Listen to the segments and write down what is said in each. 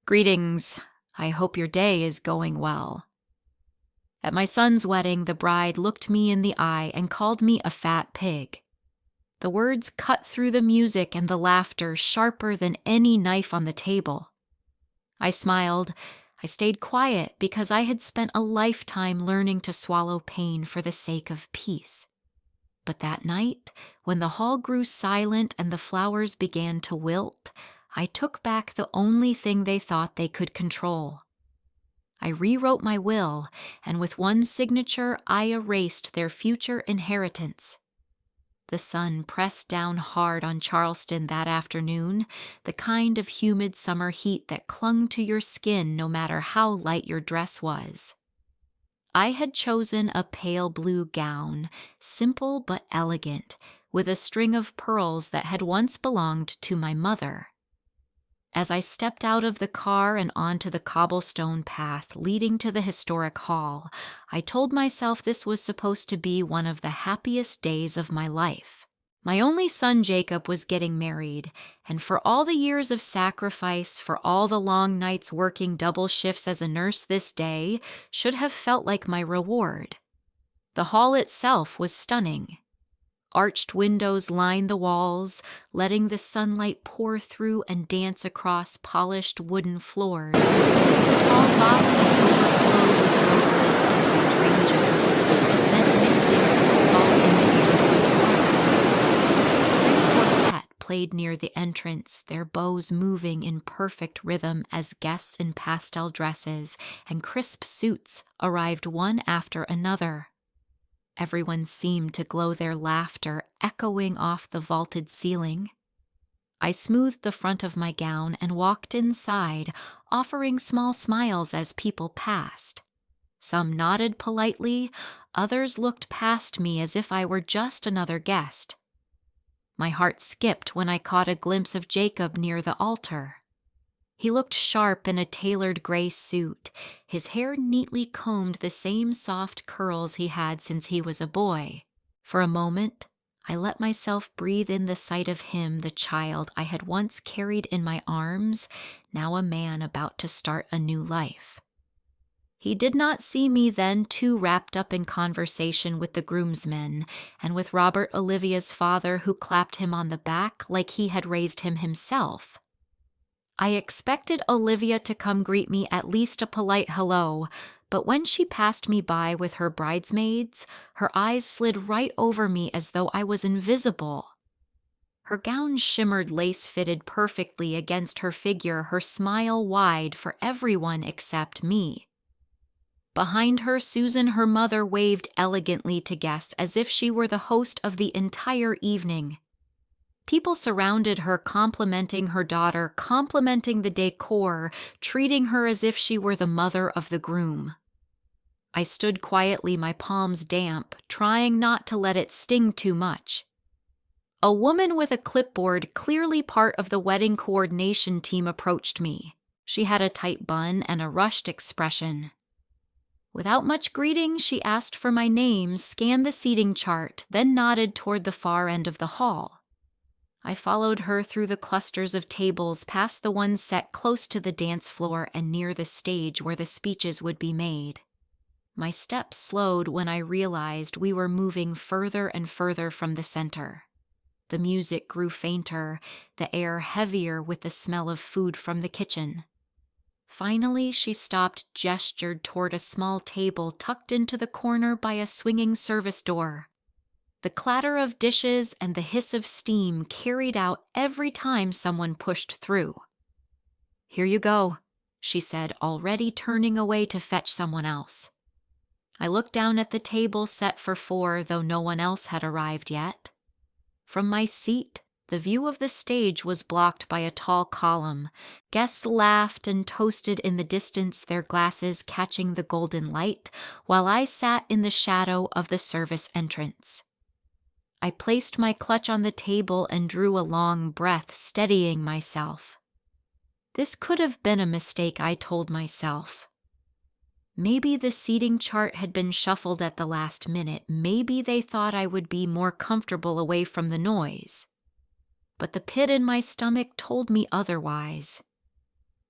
Greetings. I hope your day is going well. At my son's wedding, the bride looked me in the eye and called me a fat pig. The words cut through the music and the laughter sharper than any knife on the table. I smiled. I stayed quiet because I had spent a lifetime learning to swallow pain for the sake of peace. But that night, when the hall grew silent and the flowers began to wilt, I took back the only thing they thought they could control. I rewrote my will, and with one signature, I erased their future inheritance. The sun pressed down hard on Charleston that afternoon, the kind of humid summer heat that clung to your skin no matter how light your dress was. I had chosen a pale blue gown, simple but elegant, with a string of pearls that had once belonged to my mother. As I stepped out of the car and onto the cobblestone path leading to the historic hall, I told myself this was supposed to be one of the happiest days of my life. My only son Jacob was getting married, and for all the years of sacrifice, for all the long nights working double shifts as a nurse this day, should have felt like my reward. The hall itself was stunning. Arched windows lined the walls, letting the sunlight pour through and dance across polished wooden floors. The tall vases overflowed with roses and hydrangeas, the scent mixing with the salt in the air. The string quartet played near the entrance, their bows moving in perfect rhythm as guests in pastel dresses and crisp suits arrived one after another. Everyone seemed to glow, their laughter echoing off the vaulted ceiling. I smoothed the front of my gown and walked inside, offering small smiles as people passed. Some nodded politely, others looked past me as if I were just another guest. My heart skipped when I caught a glimpse of Jacob near the altar. He looked sharp in a tailored gray suit, his hair neatly combed the same soft curls he had since he was a boy. For a moment, I let myself breathe in the sight of him, the child I had once carried in my arms, now a man about to start a new life. He did not see me then, too wrapped up in conversation with the groomsmen and with Robert Olivia's father, who clapped him on the back like he had raised him himself. I expected Olivia to come greet me at least a polite hello, but when she passed me by with her bridesmaids, her eyes slid right over me as though I was invisible. Her gown shimmered lace-fitted perfectly against her figure, her smile wide for everyone except me. Behind her, Susan, her mother, waved elegantly to guests as if she were the host of the entire evening. People surrounded her, complimenting her daughter, complimenting the decor, treating her as if she were the mother of the groom. I stood quietly, my palms damp, trying not to let it sting too much. A woman with a clipboard, clearly part of the wedding coordination team, approached me. She had a tight bun and a rushed expression. Without much greeting, she asked for my name, scanned the seating chart, then nodded toward the far end of the hall. I followed her through the clusters of tables, past the ones set close to the dance floor and near the stage where the speeches would be made. My steps slowed when I realized we were moving further and further from the center. The music grew fainter, the air heavier with the smell of food from the kitchen. Finally, she stopped, gestured toward a small table tucked into the corner by a swinging service door. The clatter of dishes and the hiss of steam carried out every time someone pushed through. "Here you go," she said, already turning away to fetch someone else. I looked down at the table set for 4, though no one else had arrived yet. From my seat, the view of the stage was blocked by a tall column. Guests laughed and toasted in the distance, their glasses catching the golden light, while I sat in the shadow of the service entrance. I placed my clutch on the table and drew a long breath, steadying myself. This could have been a mistake, I told myself. Maybe the seating chart had been shuffled at the last minute. Maybe they thought I would be more comfortable away from the noise. But the pit in my stomach told me otherwise.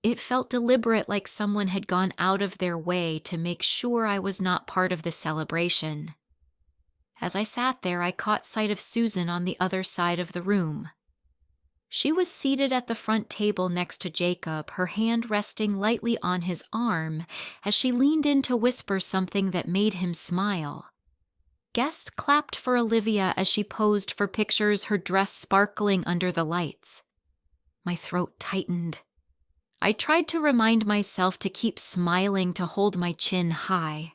It felt deliberate, like someone had gone out of their way to make sure I was not part of the celebration. As I sat there, I caught sight of Susan on the other side of the room. She was seated at the front table next to Jacob, her hand resting lightly on his arm as she leaned in to whisper something that made him smile. Guests clapped for Olivia as she posed for pictures, her dress sparkling under the lights. My throat tightened. I tried to remind myself to keep smiling, to hold my chin high.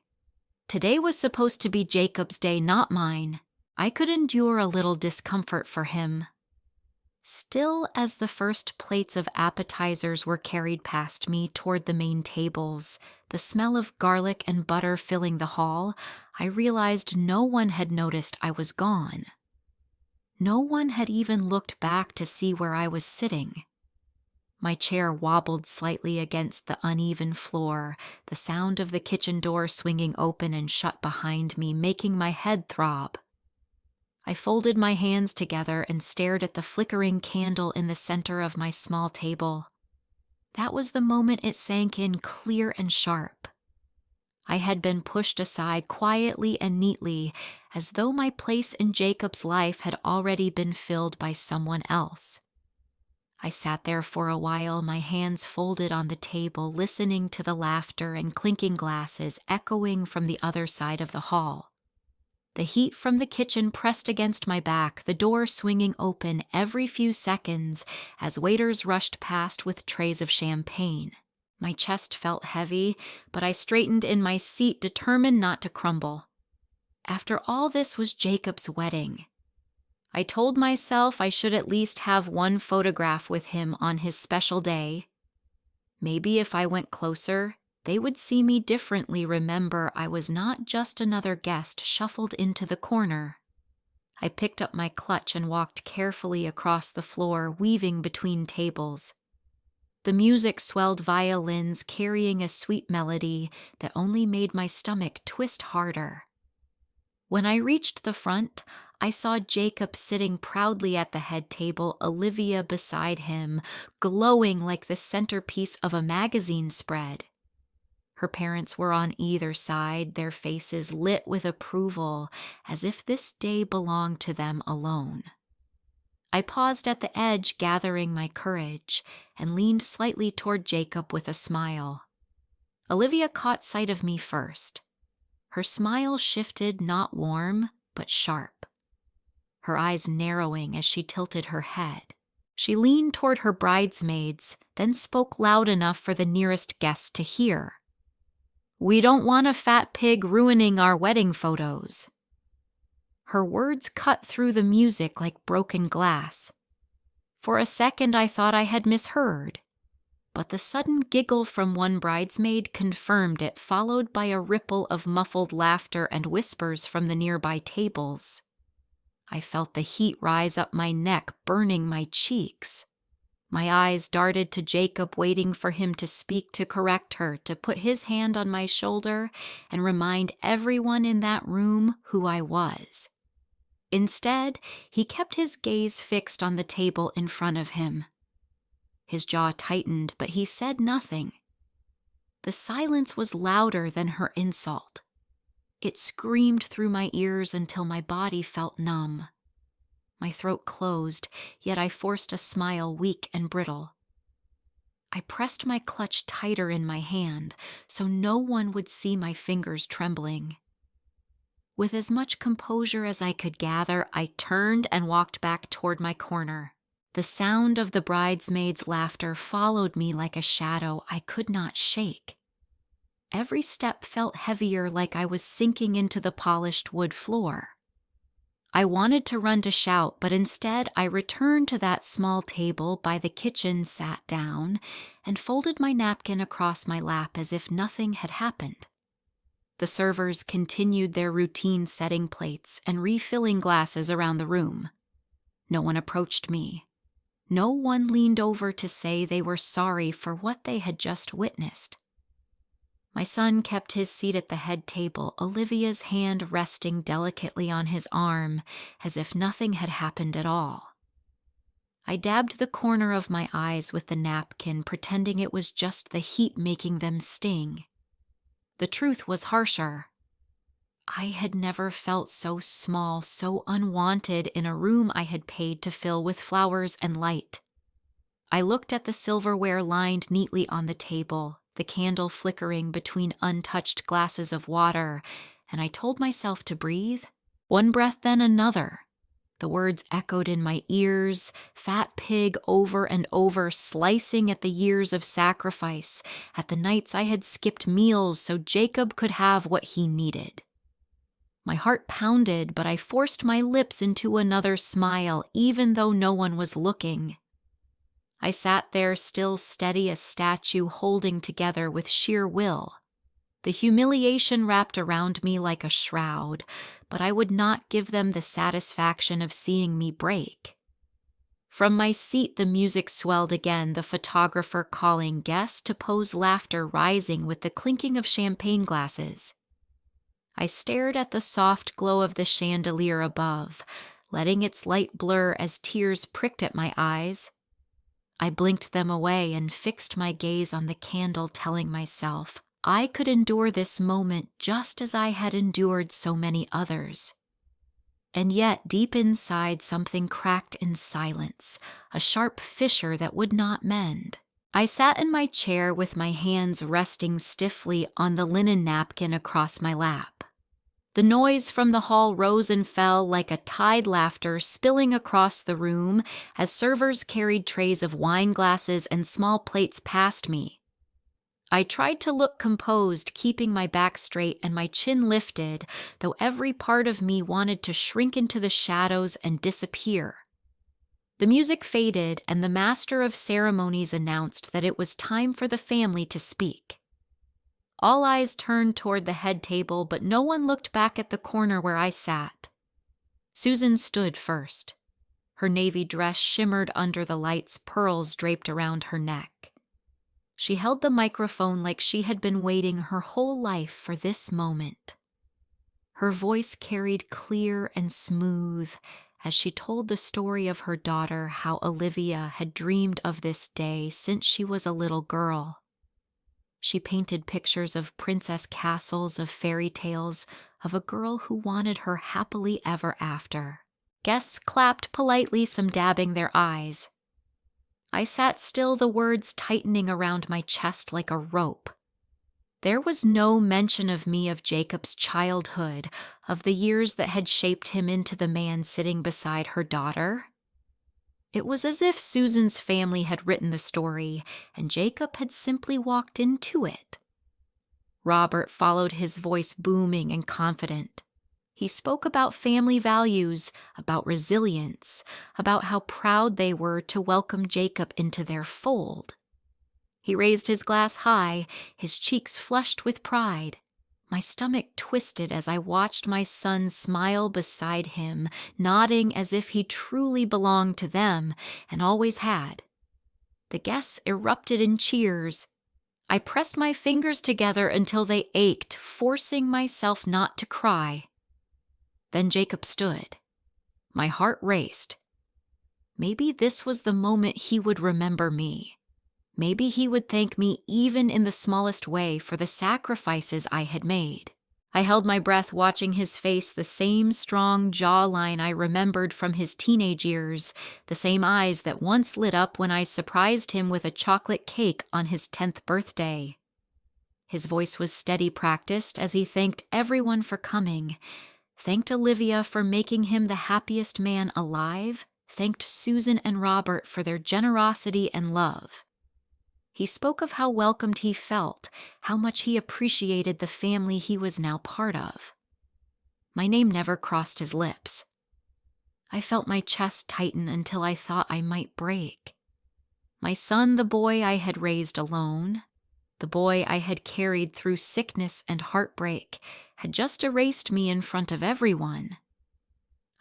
Today was supposed to be Jacob's day, not mine. I could endure a little discomfort for him. Still, as the first plates of appetizers were carried past me toward the main tables, the smell of garlic and butter filling the hall, I realized no one had noticed I was gone. No one had even looked back to see where I was sitting. My chair wobbled slightly against the uneven floor, the sound of the kitchen door swinging open and shut behind me making my head throb. I folded my hands together and stared at the flickering candle in the center of my small table. That was the moment it sank in clear and sharp. I had been pushed aside quietly and neatly, as though my place in Jacob's life had already been filled by someone else. I sat there for a while, my hands folded on the table, listening to the laughter and clinking glasses echoing from the other side of the hall. The heat from the kitchen pressed against my back, the door swinging open every few seconds as waiters rushed past with trays of champagne. My chest felt heavy, but I straightened in my seat, determined not to crumble. After all, this was Jacob's wedding. I told myself I should at least have one photograph with him on his special day. Maybe if I went closer, they would see me differently, remember I was not just another guest shuffled into the corner. I picked up my clutch and walked carefully across the floor, weaving between tables. The music swelled violins carrying a sweet melody that only made my stomach twist harder. When I reached the front, I saw Jacob sitting proudly at the head table, Olivia beside him, glowing like the centerpiece of a magazine spread. Her parents were on either side, their faces lit with approval, as if this day belonged to them alone. I paused at the edge, gathering my courage, and leaned slightly toward Jacob with a smile. Olivia caught sight of me first. Her smile shifted, not warm, but sharp, her eyes narrowing as she tilted her head. She leaned toward her bridesmaids, then spoke loud enough for the nearest guest to hear. "We don't want a fat pig ruining our wedding photos." Her words cut through the music like broken glass. For a second I thought I had misheard, but the sudden giggle from one bridesmaid confirmed it, followed by a ripple of muffled laughter and whispers from the nearby tables. I felt the heat rise up my neck, burning my cheeks. My eyes darted to Jacob, waiting for him to speak, to correct her, to put his hand on my shoulder and remind everyone in that room who I was. Instead, he kept his gaze fixed on the table in front of him. His jaw tightened, but he said nothing. The silence was louder than her insult. It screamed through my ears until my body felt numb. My throat closed, yet I forced a smile, weak and brittle. I pressed my clutch tighter in my hand so no one would see my fingers trembling. With as much composure as I could gather, I turned and walked back toward my corner. The sound of the bridesmaids' laughter followed me like a shadow I could not shake. Every step felt heavier, like I was sinking into the polished wood floor. I wanted to run to shout, but instead I returned to that small table by the kitchen, sat down, and folded my napkin across my lap as if nothing had happened. The servers continued their routine, setting plates and refilling glasses around the room. No one approached me. No one leaned over to say they were sorry for what they had just witnessed. My son kept his seat at the head table, Olivia's hand resting delicately on his arm, as if nothing had happened at all. I dabbed the corner of my eyes with the napkin, pretending it was just the heat making them sting. The truth was harsher. I had never felt so small, so unwanted in a room I had paid to fill with flowers and light. I looked at the silverware lined neatly on the table, the candle flickering between untouched glasses of water, and I told myself to breathe. One breath, then another. The words echoed in my ears, fat pig over and over, slicing at the years of sacrifice, at the nights I had skipped meals so Jacob could have what he needed. My heart pounded, but I forced my lips into another smile, even though no one was looking. I sat there still steady as statue, holding together with sheer will. The humiliation wrapped around me like a shroud, but I would not give them the satisfaction of seeing me break. From my seat the music swelled again, the photographer calling, guests to pose, laughter rising with the clinking of champagne glasses. I stared at the soft glow of the chandelier above, letting its light blur as tears pricked at my eyes. I blinked them away and fixed my gaze on the candle, telling myself I could endure this moment just as I had endured so many others. And yet, deep inside, something cracked in silence, a sharp fissure that would not mend. I sat in my chair with my hands resting stiffly on the linen napkin across my lap. The noise from the hall rose and fell like a tide, laughter spilling across the room as servers carried trays of wine glasses and small plates past me. I tried to look composed, keeping my back straight and my chin lifted, though every part of me wanted to shrink into the shadows and disappear. The music faded, and the master of ceremonies announced that it was time for the family to speak. All eyes turned toward the head table, but no one looked back at the corner where I sat. Susan stood first. Her navy dress shimmered under the lights, pearls draped around her neck. She held the microphone like she had been waiting her whole life for this moment. Her voice carried clear and smooth as she told the story of her daughter, how Olivia had dreamed of this day since she was a little girl. She painted pictures of princess castles, of fairy tales, of a girl who wanted her happily ever after. Guests clapped politely, some dabbing their eyes. I sat still, the words tightening around my chest like a rope. There was no mention of me, of Jacob's childhood, of the years that had shaped him into the man sitting beside her daughter. It was as if Susan's family had written the story, and Jacob had simply walked into it. Robert followed, his voice booming and confident. He spoke about family values, about resilience, about how proud they were to welcome Jacob into their fold. He raised his glass high, his cheeks flushed with pride. My stomach twisted as I watched my son smile beside him, nodding as if he truly belonged to them and always had. The guests erupted in cheers. I pressed my fingers together until they ached, forcing myself not to cry. Then Jacob stood. My heart raced. Maybe this was the moment he would remember me. Maybe he would thank me even in the smallest way for the sacrifices I had made. I held my breath, watching his face, the same strong jawline I remembered from his teenage years, the same eyes that once lit up when I surprised him with a chocolate cake on his 10th birthday. His voice was steady, practiced, as he thanked everyone for coming, thanked Olivia for making him the happiest man alive, thanked Susan and Robert for their generosity and love. He spoke of how welcomed he felt, how much he appreciated the family he was now part of. My name never crossed his lips. I felt my chest tighten until I thought I might break. My son, the boy I had raised alone, the boy I had carried through sickness and heartbreak, had just erased me in front of everyone.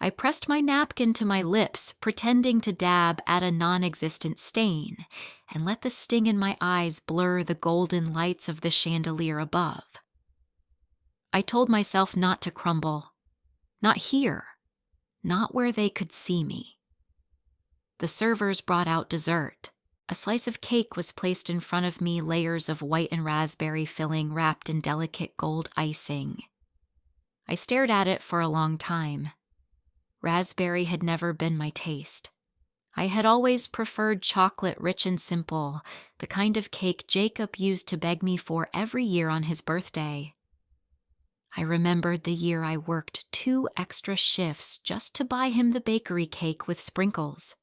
I pressed my napkin to my lips, pretending to dab at a non-existent stain, and let the sting in my eyes blur the golden lights of the chandelier above. I told myself not to crumble, not here, not where they could see me. The servers brought out dessert. A slice of cake was placed in front of me, layers of white and raspberry filling wrapped in delicate gold icing. I stared at it for a long time. Raspberry had never been my taste. I had always preferred chocolate rich and simple, the kind of cake Jacob used to beg me for every year on his birthday. I remembered the year I worked 2 extra shifts just to buy him the bakery cake with sprinkles.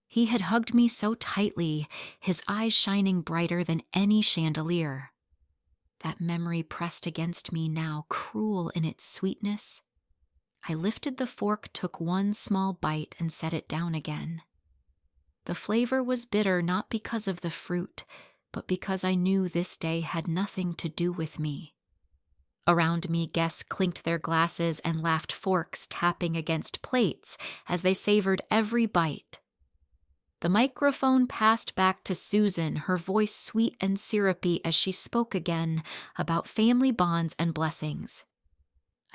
He had hugged me so tightly, his eyes shining brighter than any chandelier. That memory pressed against me now, cruel in its sweetness. I lifted the fork, took one small bite, and set it down again. The flavor was bitter not because of the fruit, but because I knew this day had nothing to do with me. Around me, guests clinked their glasses and laughed, forks tapping against plates as they savored every bite. The microphone passed back to Susan, her voice sweet and syrupy as she spoke again about family bonds and blessings.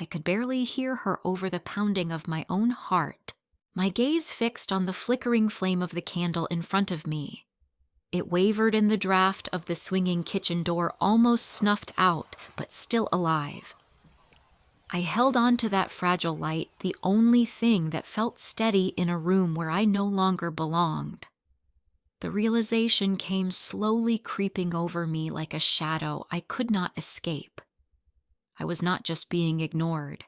I could barely hear her over the pounding of my own heart, my gaze fixed on the flickering flame of the candle in front of me. It wavered in the draft of the swinging kitchen door, almost snuffed out, but still alive. I held on to that fragile light, the only thing that felt steady in a room where I no longer belonged. The realization came slowly creeping over me like a shadow I could not escape. I was not just being ignored.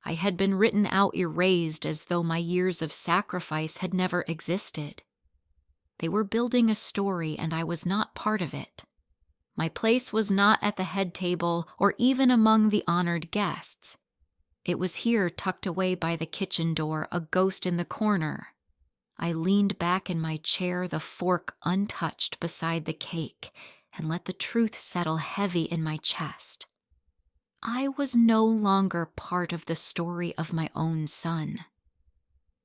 I had been written out, erased, as though my years of sacrifice had never existed. They were building a story, and I was not part of it. My place was not at the head table or even among the honored guests. It was here, tucked away by the kitchen door, a ghost in the corner. I leaned back in my chair, the fork untouched beside the cake, and let the truth settle heavy in my chest. I was no longer part of the story of my own son.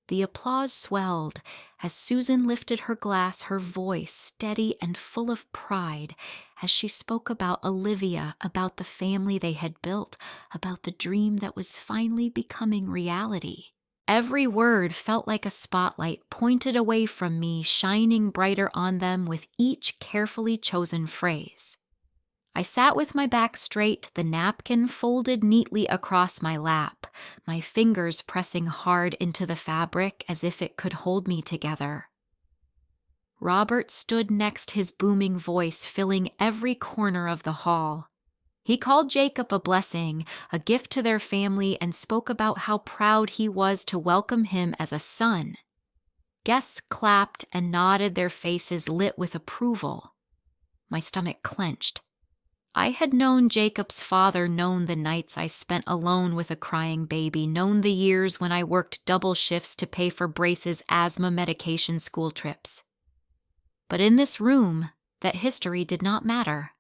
The applause swelled as Susan lifted her glass, her voice steady and full of pride as she spoke about Olivia, about the family they had built, about the dream that was finally becoming reality. Every word felt like a spotlight pointed away from me, shining brighter on them with each carefully chosen phrase. I sat with my back straight, the napkin folded neatly across my lap, my fingers pressing hard into the fabric as if it could hold me together. Robert stood next, his booming voice filling every corner of the hall. He called Jacob a blessing, a gift to their family, and spoke about how proud he was to welcome him as a son. Guests clapped and nodded, their faces lit with approval. My stomach clenched. I had known Jacob's father, known the nights I spent alone with a crying baby, known the years when I worked double shifts to pay for Brace's asthma medication school trips. But in this room, that history did not matter.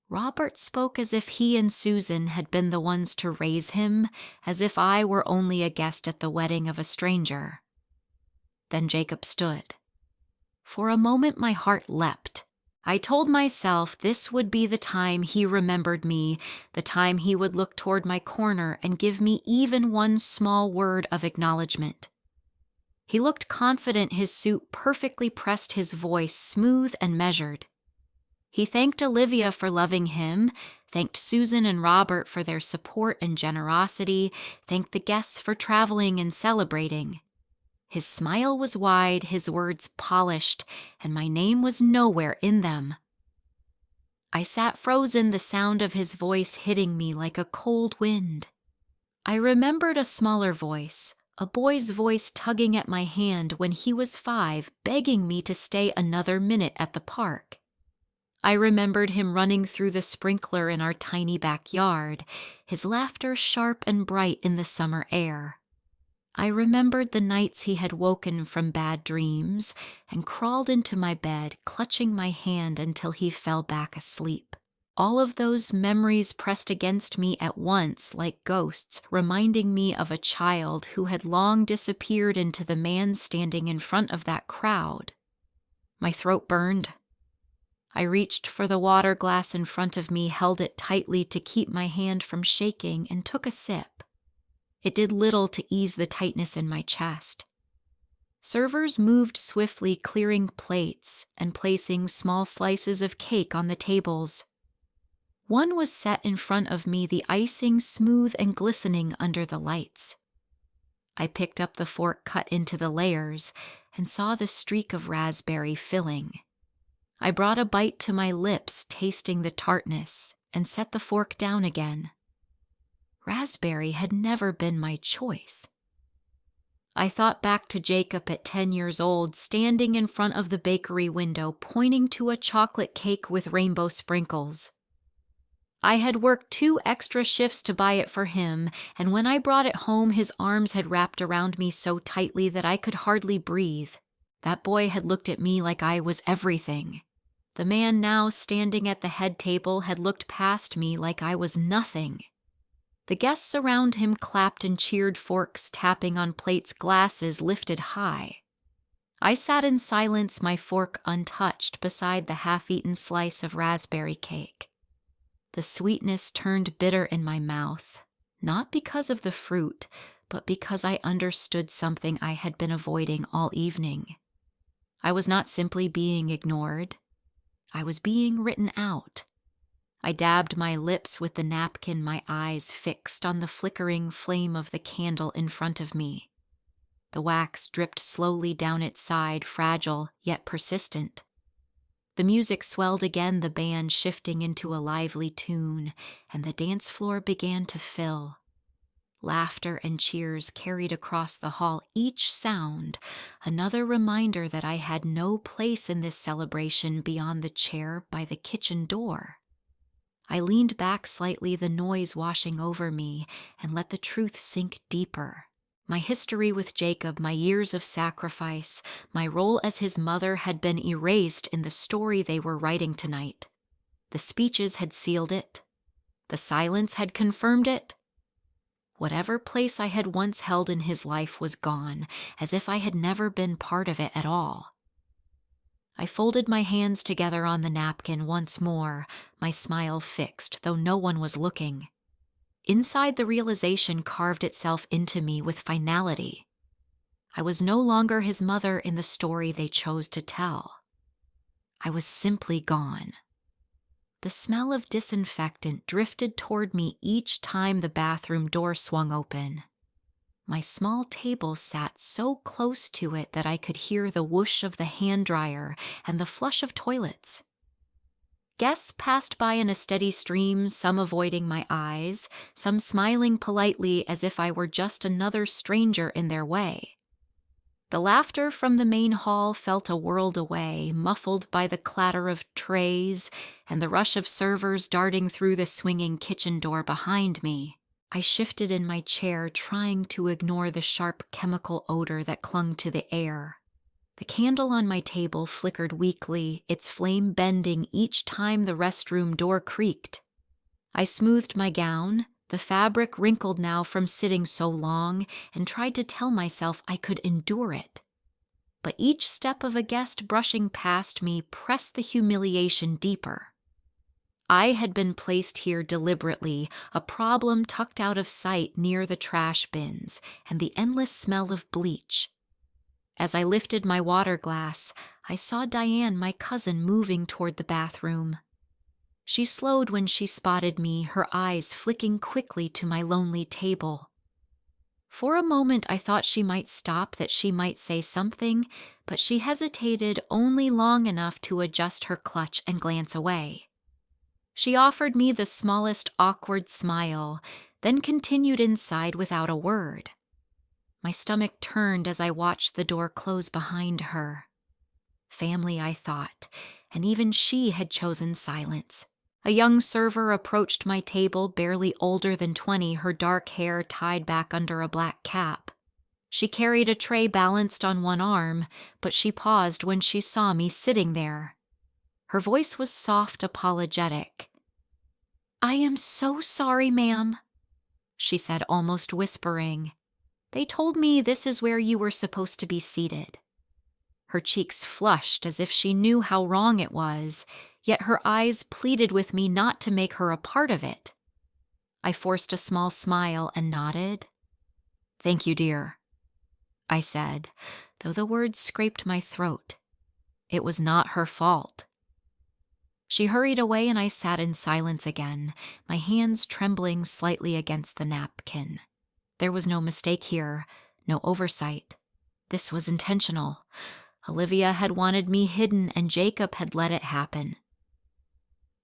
Robert spoke as if he and Susan had been the ones to raise him, as if I were only a guest at the wedding of a stranger. Then Jacob stood. For a moment my heart leapt. I told myself this would be the time he remembered me, the time he would look toward my corner and give me even one small word of acknowledgement. He looked confident, his suit perfectly pressed, his voice smooth and measured. He thanked Olivia for loving him, thanked Susan and Robert for their support and generosity, thanked the guests for traveling and celebrating. His smile was wide, his words polished, and my name was nowhere in them. I sat frozen, the sound of his voice hitting me like a cold wind. I remembered a smaller voice, a boy's voice tugging at my hand when he was 5, begging me to stay another minute at the park. I remembered him running through the sprinkler in our tiny backyard, his laughter sharp and bright in the summer air. I remembered the nights he had woken from bad dreams and crawled into my bed, clutching my hand until he fell back asleep. All of those memories pressed against me at once like ghosts, reminding me of a child who had long disappeared into the man standing in front of that crowd. My throat burned. I reached for the water glass in front of me, held it tightly to keep my hand from shaking, and took a sip. It did little to ease the tightness in my chest. Servers moved swiftly, clearing plates and placing small slices of cake on the tables. One was set in front of me, the icing smooth and glistening under the lights. I picked up the fork cut into the layers and saw the streak of raspberry filling. I brought a bite to my lips, tasting the tartness, and set the fork down again. Raspberry had never been my choice. I thought back to Jacob at 10 years old, standing in front of the bakery window, pointing to a chocolate cake with rainbow sprinkles. I had worked 2 extra shifts to buy it for him, and when I brought it home, his arms had wrapped around me so tightly that I could hardly breathe. That boy had looked at me like I was everything. The man now standing at the head table had looked past me like I was nothing. The guests around him clapped and cheered, forks tapping on plates, glasses lifted high. I sat in silence, my fork untouched beside the half-eaten slice of raspberry cake. The sweetness turned bitter in my mouth, not because of the fruit, but because I understood something I had been avoiding all evening. I was not simply being ignored. I was being written out. I dabbed my lips with the napkin, my eyes fixed on the flickering flame of the candle in front of me. The wax dripped slowly down its side, fragile yet persistent. The music swelled again, the band shifting into a lively tune, and the dance floor began to fill. Laughter and cheers carried across the hall, each sound another reminder that I had no place in this celebration beyond the chair by the kitchen door. I leaned back slightly, the noise washing over me, and let the truth sink deeper. My history with Jacob, my years of sacrifice, my role as his mother had been erased in the story they were writing tonight. The speeches had sealed it. The silence had confirmed it. Whatever place I had once held in his life was gone, as if I had never been part of it at all. I folded my hands together on the napkin once more, my smile fixed, though no one was looking. Inside, the realization carved itself into me with finality. I was no longer his mother in the story they chose to tell. I was simply gone. The smell of disinfectant drifted toward me each time the bathroom door swung open. My small table sat so close to it that I could hear the whoosh of the hand dryer and the flush of toilets. Guests passed by in a steady stream, some avoiding my eyes, some smiling politely as if I were just another stranger in their way. The laughter from the main hall felt a world away, muffled by the clatter of trays and the rush of servers darting through the swinging kitchen door behind me. I shifted in my chair, trying to ignore the sharp chemical odor that clung to the air. The candle on my table flickered weakly, its flame bending each time the restroom door creaked. I smoothed my gown, the fabric wrinkled now from sitting so long, and tried to tell myself I could endure it. But each step of a guest brushing past me pressed the humiliation deeper. I had been placed here deliberately, a problem tucked out of sight near the trash bins and the endless smell of bleach. As I lifted my water glass, I saw Diane, my cousin, moving toward the bathroom. She slowed when she spotted me, her eyes flicking quickly to my lonely table. For a moment I thought she might stop, that she might say something, but she hesitated only long enough to adjust her clutch and glance away. She offered me the smallest awkward smile, then continued inside without a word. My stomach turned as I watched the door close behind her. Family, I thought, and even she had chosen silence. A young server approached my table, barely older than 20, her dark hair tied back under a black cap. She carried a tray balanced on one arm, but she paused when she saw me sitting there. Her voice was soft, apologetic. "I am so sorry, ma'am," she said, almost whispering. "They told me this is where you were supposed to be seated." Her cheeks flushed as if she knew how wrong it was, yet her eyes pleaded with me not to make her a part of it. I forced a small smile and nodded. "Thank you, dear," I said. though the words scraped my throat. It was not her fault. She hurried away and I sat in silence again, my hands trembling slightly against the napkin. There was no mistake here, no oversight. This was intentional. Olivia had wanted me hidden and Jacob had let it happen.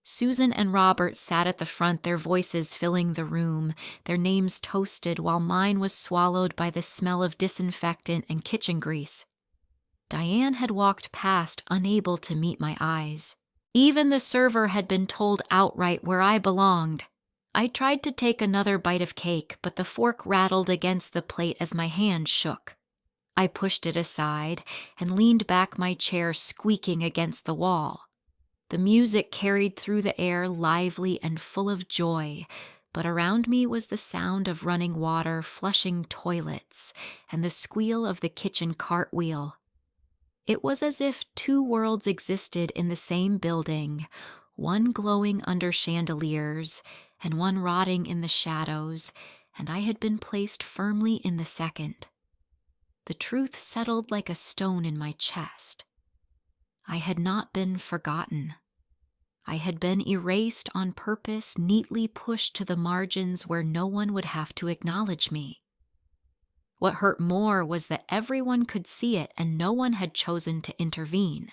Susan and Robert sat at the front, their voices filling the room, their names toasted while mine was swallowed by the smell of disinfectant and kitchen grease. Diane had walked past, unable to meet my eyes. Even the server had been told outright where I belonged. I tried to take another bite of cake, but the fork rattled against the plate as my hand shook. I pushed it aside and leaned back my chair, squeaking against the wall. The music carried through the air, lively and full of joy, but around me was the sound of running water, flushing toilets, and the squeal of the kitchen cartwheel. It was as if two worlds existed in the same building, one glowing under chandeliers and one rotting in the shadows, and I had been placed firmly in the second. The truth settled like a stone in my chest. I had not been forgotten. I had been erased on purpose, neatly pushed to the margins where no one would have to acknowledge me. What hurt more was that everyone could see it and no one had chosen to intervene.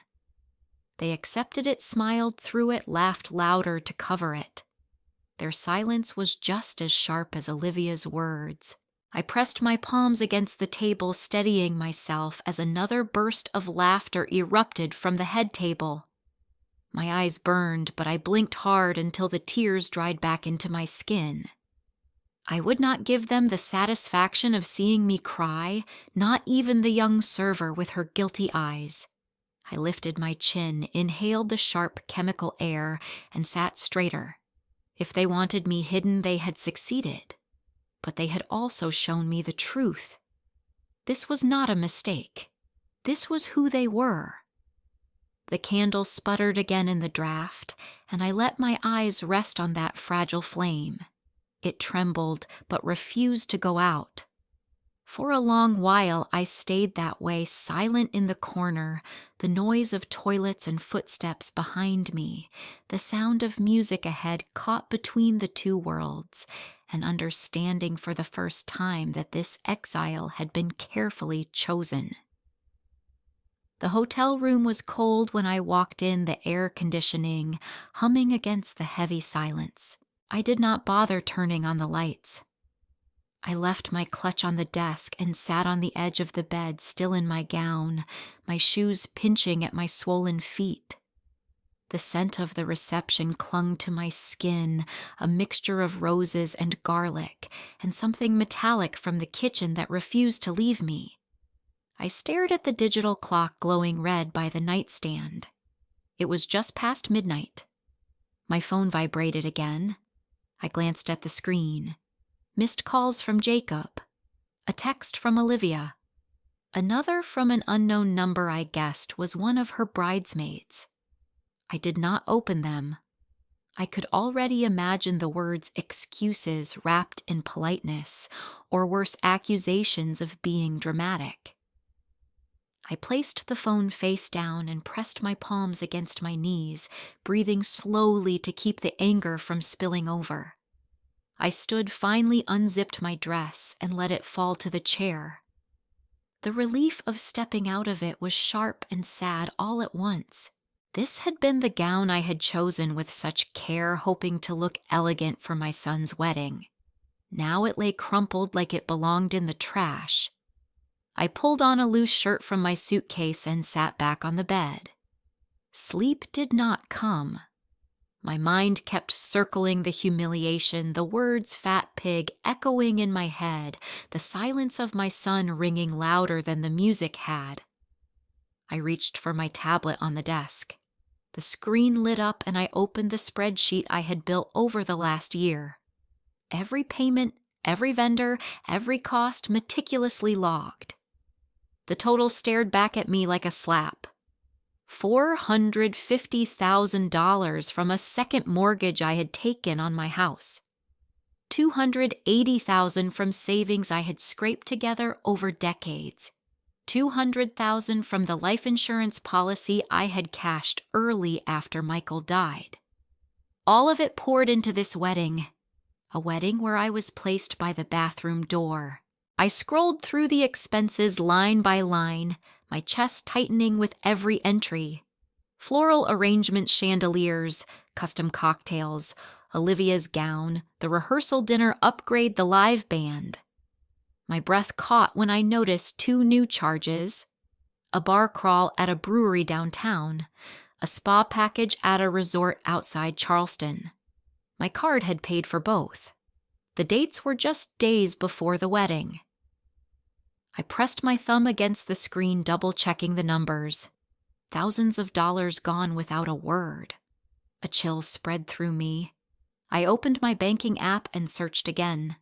They accepted it, smiled through it, laughed louder to cover it. Their silence was just as sharp as Olivia's words. I pressed my palms against the table, steadying myself as another burst of laughter erupted from the head table. My eyes burned, but I blinked hard until the tears dried back into my skin. I would not give them the satisfaction of seeing me cry, not even the young server with her guilty eyes. I lifted my chin, inhaled the sharp chemical air, and sat straighter. If they wanted me hidden, they had succeeded. But they had also shown me the truth. This was not a mistake. This was who they were. The candle sputtered again in the draft, and I let my eyes rest on that fragile flame. It trembled, but refused to go out. For a long while I stayed that way, silent in the corner, the noise of toilets and footsteps behind me, the sound of music ahead caught between the two worlds, and understanding for the first time that this exile had been carefully chosen. The hotel room was cold when I walked in, the air conditioning humming against the heavy silence. I did not bother turning on the lights. I left my clutch on the desk and sat on the edge of the bed, still in my gown, my shoes pinching at my swollen feet. The scent of the reception clung to my skin, a mixture of roses and garlic, and something metallic from the kitchen that refused to leave me. I stared at the digital clock glowing red by the nightstand. It was just past midnight. My phone vibrated again. I glanced at the screen. Missed calls from Jacob. A text from Olivia. Another from an unknown number I guessed was one of her bridesmaids. I did not open them. I could already imagine the words excuses wrapped in politeness, or worse, accusations of being dramatic. I placed the phone face down and pressed my palms against my knees, breathing slowly to keep the anger from spilling over. I stood, finally unzipped my dress, and let it fall to the chair. The relief of stepping out of it was sharp and sad all at once. This had been the gown I had chosen with such care, hoping to look elegant for my son's wedding. Now it lay crumpled like it belonged in the trash. I pulled on a loose shirt from my suitcase and sat back on the bed. Sleep did not come. My mind kept circling the humiliation, the words "fat pig" echoing in my head, the silence of my son ringing louder than the music had. I reached for my tablet on the desk. The screen lit up and I opened the spreadsheet I had built over the last year. Every payment, every vendor, every cost meticulously logged. The total stared back at me like a slap. $450,000 from a second mortgage I had taken on my house. $280,000 from savings I had scraped together over decades. $200,000 from the life insurance policy I had cashed early after Michael died. All of it poured into this wedding, a wedding where I was placed by the bathroom door. I scrolled through the expenses line by line, my chest tightening with every entry. Floral arrangement chandeliers, custom cocktails, Olivia's gown, the rehearsal dinner upgrade, the live band. My breath caught when I noticed 2 new charges: a bar crawl at a brewery downtown, a spa package at a resort outside Charleston. My card had paid for both. The dates were just days before the wedding. I pressed my thumb against the screen, double-checking the numbers. Thousands of dollars gone without a word. A chill spread through me. I opened my banking app and searched again.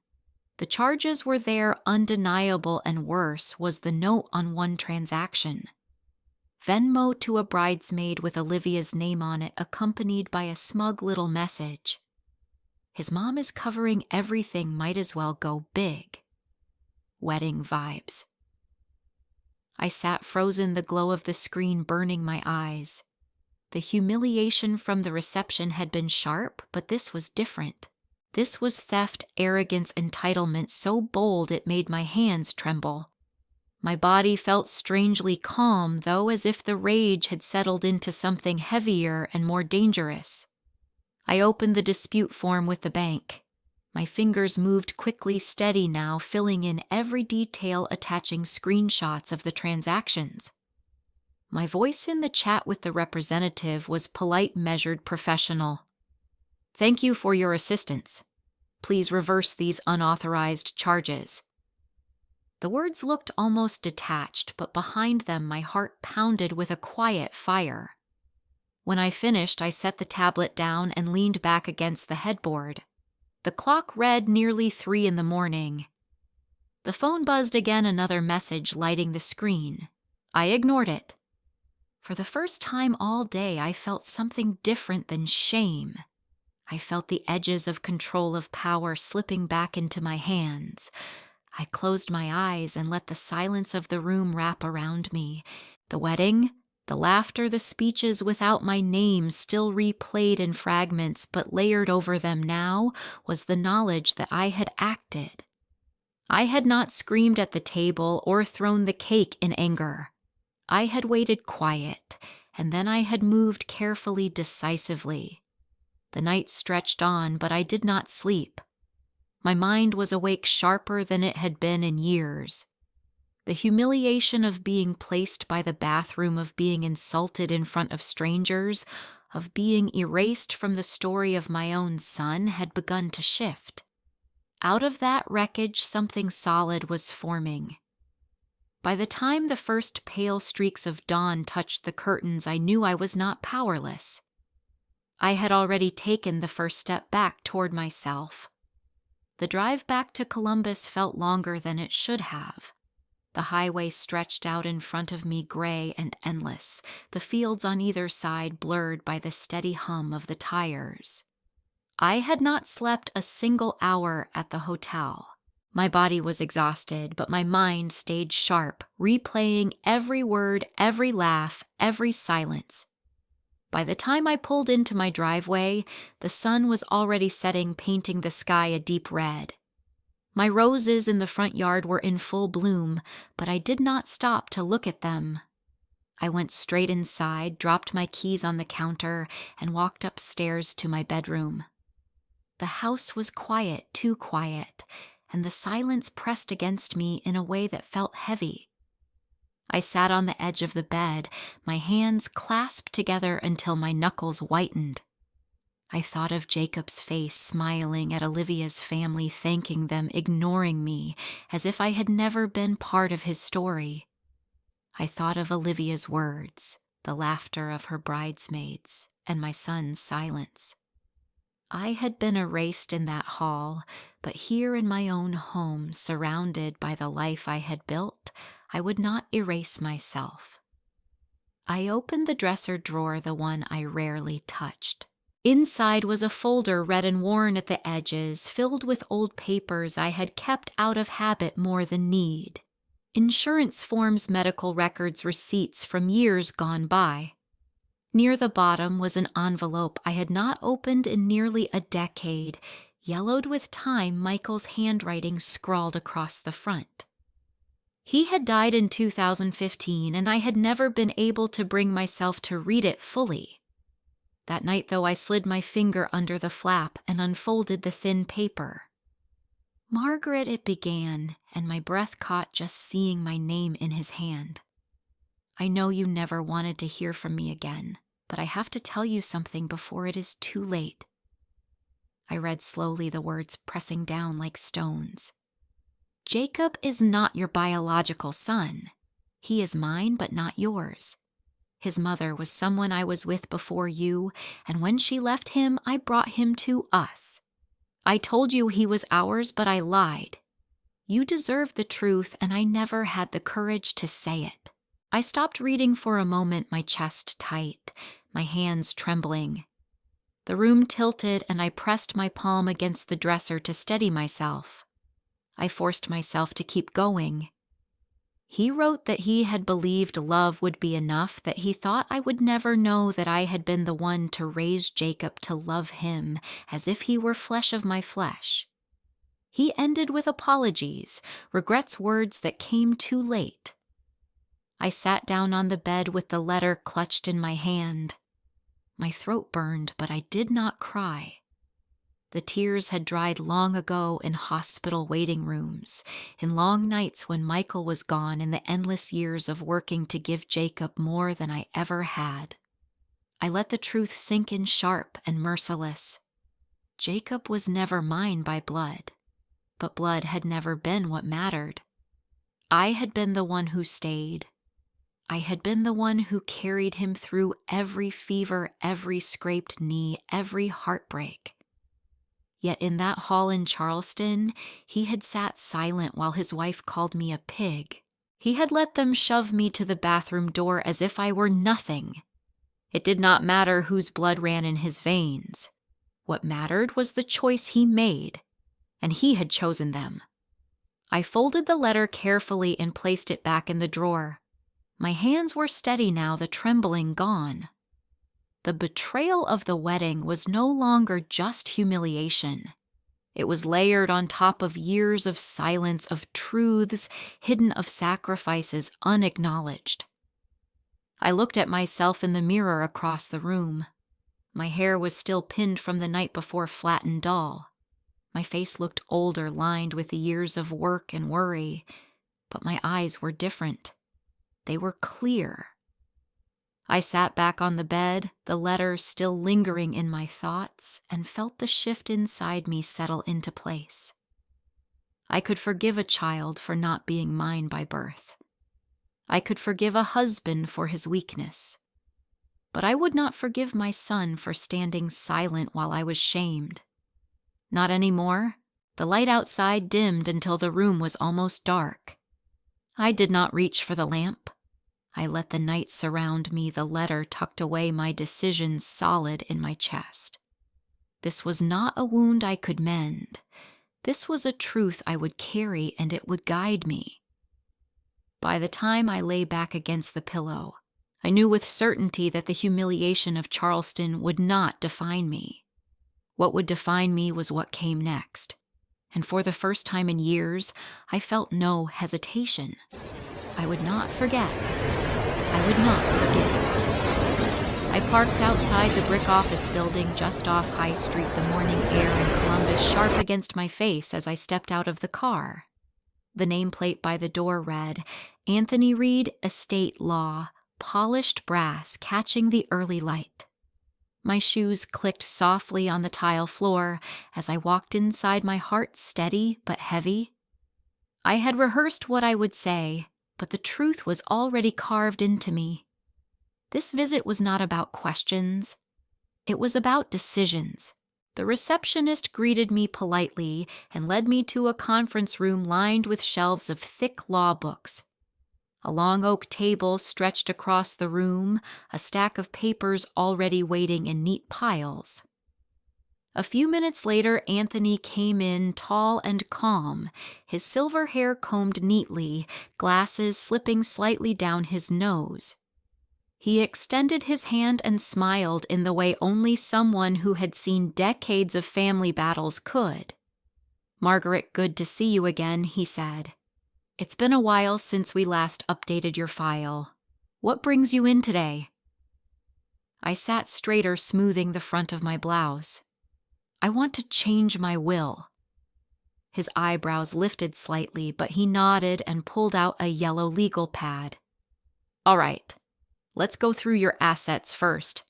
The charges were there, undeniable, and worse was the note on one transaction. Venmo to a bridesmaid with Olivia's name on it, accompanied by a smug little message. His mom is covering everything, might as well go big. Wedding vibes. I sat frozen, the glow of the screen burning my eyes. The humiliation from the reception had been sharp, but this was different. This was theft, arrogance, entitlement so bold it made my hands tremble. My body felt strangely calm, though, as if the rage had settled into something heavier and more dangerous. I opened the dispute form with the bank. My fingers moved quickly, steady now, filling in every detail, attaching screenshots of the transactions. My voice in the chat with the representative was polite, measured, professional. "Thank you for your assistance. Please reverse these unauthorized charges." The words looked almost detached, but behind them my heart pounded with a quiet fire. When I finished, I set the tablet down and leaned back against the headboard. The clock read nearly 3 in the morning. The phone buzzed again, another message lighting the screen. I ignored it. For the first time all day, I felt something different than shame. I felt the edges of control, of power slipping back into my hands. I closed my eyes and let the silence of the room wrap around me. The wedding, the laughter, the speeches without my name still replayed in fragments, but layered over them now was the knowledge that I had acted. I had not screamed at the table or thrown the cake in anger. I had waited quiet, and then I had moved carefully, decisively. The night stretched on, but I did not sleep. My mind was awake, sharper than it had been in years. The humiliation of being placed by the bathroom, of being insulted in front of strangers, of being erased from the story of my own son had begun to shift. Out of that wreckage, something solid was forming. By the time the first pale streaks of dawn touched the curtains, I knew I was not powerless. I had already taken the first step back toward myself. The drive back to Columbus felt longer than it should have. The highway stretched out in front of me, gray and endless, the fields on either side blurred by the steady hum of the tires. I had not slept a single hour at the hotel. My body was exhausted, but my mind stayed sharp, replaying every word, every laugh, every silence. By the time I pulled into my driveway, the sun was already setting, painting the sky a deep red. My roses in the front yard were in full bloom, but I did not stop to look at them. I went straight inside, dropped my keys on the counter, and walked upstairs to my bedroom. The house was quiet, too quiet, and the silence pressed against me in a way that felt heavy. I sat on the edge of the bed, my hands clasped together until my knuckles whitened. I thought of Jacob's face, smiling at Olivia's family, thanking them, ignoring me, as if I had never been part of his story. I thought of Olivia's words, the laughter of her bridesmaids, and my son's silence. I had been erased in that hall, but here in my own home, surrounded by the life I had built, I would not erase myself. I opened the dresser drawer, the one I rarely touched. Inside was a folder, red and worn at the edges, filled with old papers I had kept out of habit more than need. Insurance forms, medical records, receipts from years gone by. Near the bottom was an envelope I had not opened in nearly a decade, yellowed with time, Michael's handwriting scrawled across the front. He had died in 2015, and I had never been able to bring myself to read it fully. That night, though, I slid my finger under the flap and unfolded the thin paper. Margaret, it began, and my breath caught just seeing my name in his hand. I know you never wanted to hear from me again, but I have to tell you something before it is too late. I read slowly, the words pressing down like stones. Jacob is not your biological son. He is mine, but not yours. His mother was someone I was with before you, and when she left him, I brought him to us. I told you he was ours, but I lied. You deserve the truth, and I never had the courage to say it. I stopped reading for a moment, my chest tight, my hands trembling. The room tilted, and I pressed my palm against the dresser to steady myself. I forced myself to keep going. He wrote that he had believed love would be enough, that he thought I would never know that I had been the one to raise Jacob to love him as if he were flesh of my flesh. He ended with apologies, regrets, words that came too late. I sat down on the bed with the letter clutched in my hand. My throat burned, but I did not cry. The tears had dried long ago in hospital waiting rooms, in long nights when Michael was gone, in the endless years of working to give Jacob more than I ever had. I let the truth sink in sharp and merciless. Jacob was never mine by blood, but blood had never been what mattered. I had been the one who stayed. I had been the one who carried him through every fever, every scraped knee, every heartbreak. Yet in that hall in Charleston, he had sat silent while his wife called me a pig. He had let them shove me to the bathroom door as if I were nothing. It did not matter whose blood ran in his veins. What mattered was the choice he made, and he had chosen them. I folded the letter carefully and placed it back in the drawer. My hands were steady now, the trembling gone. The betrayal of the wedding was no longer just humiliation. It was layered on top of years of silence, of truths hidden, of sacrifices unacknowledged. I looked at myself in the mirror across the room. My hair was still pinned from the night before, flat and dull. My face looked older, lined with the years of work and worry, but my eyes were different. They were clear. I sat back on the bed, the letter still lingering in my thoughts, and felt the shift inside me settle into place. I could forgive a child for not being mine by birth. I could forgive a husband for his weakness. But I would not forgive my son for standing silent while I was shamed. Not anymore. The light outside dimmed until the room was almost dark. I did not reach for the lamp. I let the night surround me, the letter tucked away, my decisions solid in my chest. This was not a wound I could mend. This was a truth I would carry, and it would guide me. By the time I lay back against the pillow, I knew with certainty that the humiliation of Charleston would not define me. What would define me was what came next. And for the first time in years, I felt no hesitation. I would not forget. I would not forgive. I parked outside the brick office building just off High Street, the morning air in Columbus sharp against my face as I stepped out of the car. The nameplate by the door read, Anthony Reed, Estate Law, polished brass catching the early light. My shoes clicked softly on the tile floor as I walked inside, my heart steady but heavy. I had rehearsed what I would say, but the truth was already carved into me. This visit was not about questions. It was about decisions. The receptionist greeted me politely and led me to a conference room lined with shelves of thick law books. A long oak table stretched across the room, a stack of papers already waiting in neat piles. A few minutes later, Anthony came in tall and calm, his silver hair combed neatly, glasses slipping slightly down his nose. He extended his hand and smiled in the way only someone who had seen decades of family battles could. "Margaret, good to see you again," he said. "It's been a while since we last updated your file. What brings you in today?" I sat straighter, smoothing the front of my blouse. "I want to change my will." His eyebrows lifted slightly, but he nodded and pulled out a yellow legal pad. "All right, let's go through your assets first.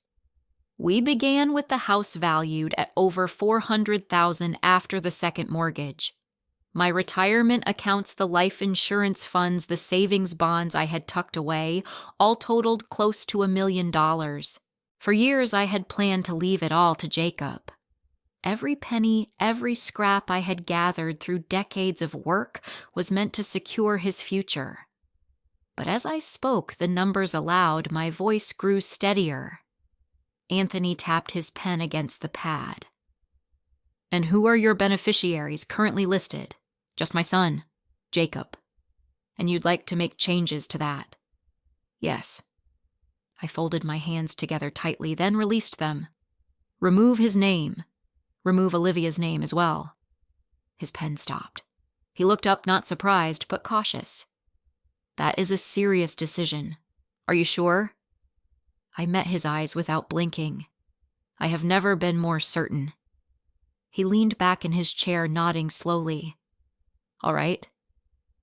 We began with the house valued at over $400,000 after the second mortgage. My retirement accounts, the life insurance funds, the savings bonds I had tucked away, all totaled close to $1 million. For years I had planned to leave it all to Jacob. Every penny, every scrap I had gathered through decades of work was meant to secure his future. But as I spoke the numbers aloud, my voice grew steadier. Anthony tapped his pen against the pad. "And who are your beneficiaries currently listed?" "Just my son, Jacob." "And you'd like to make changes to that?" "Yes." I folded my hands together tightly, then released them. "Remove his name. Remove Olivia's name as well." His pen stopped. He looked up, not surprised, but cautious. "That is a serious decision. Are you sure?" I met his eyes without blinking. "I have never been more certain." He leaned back in his chair, nodding slowly. "All right.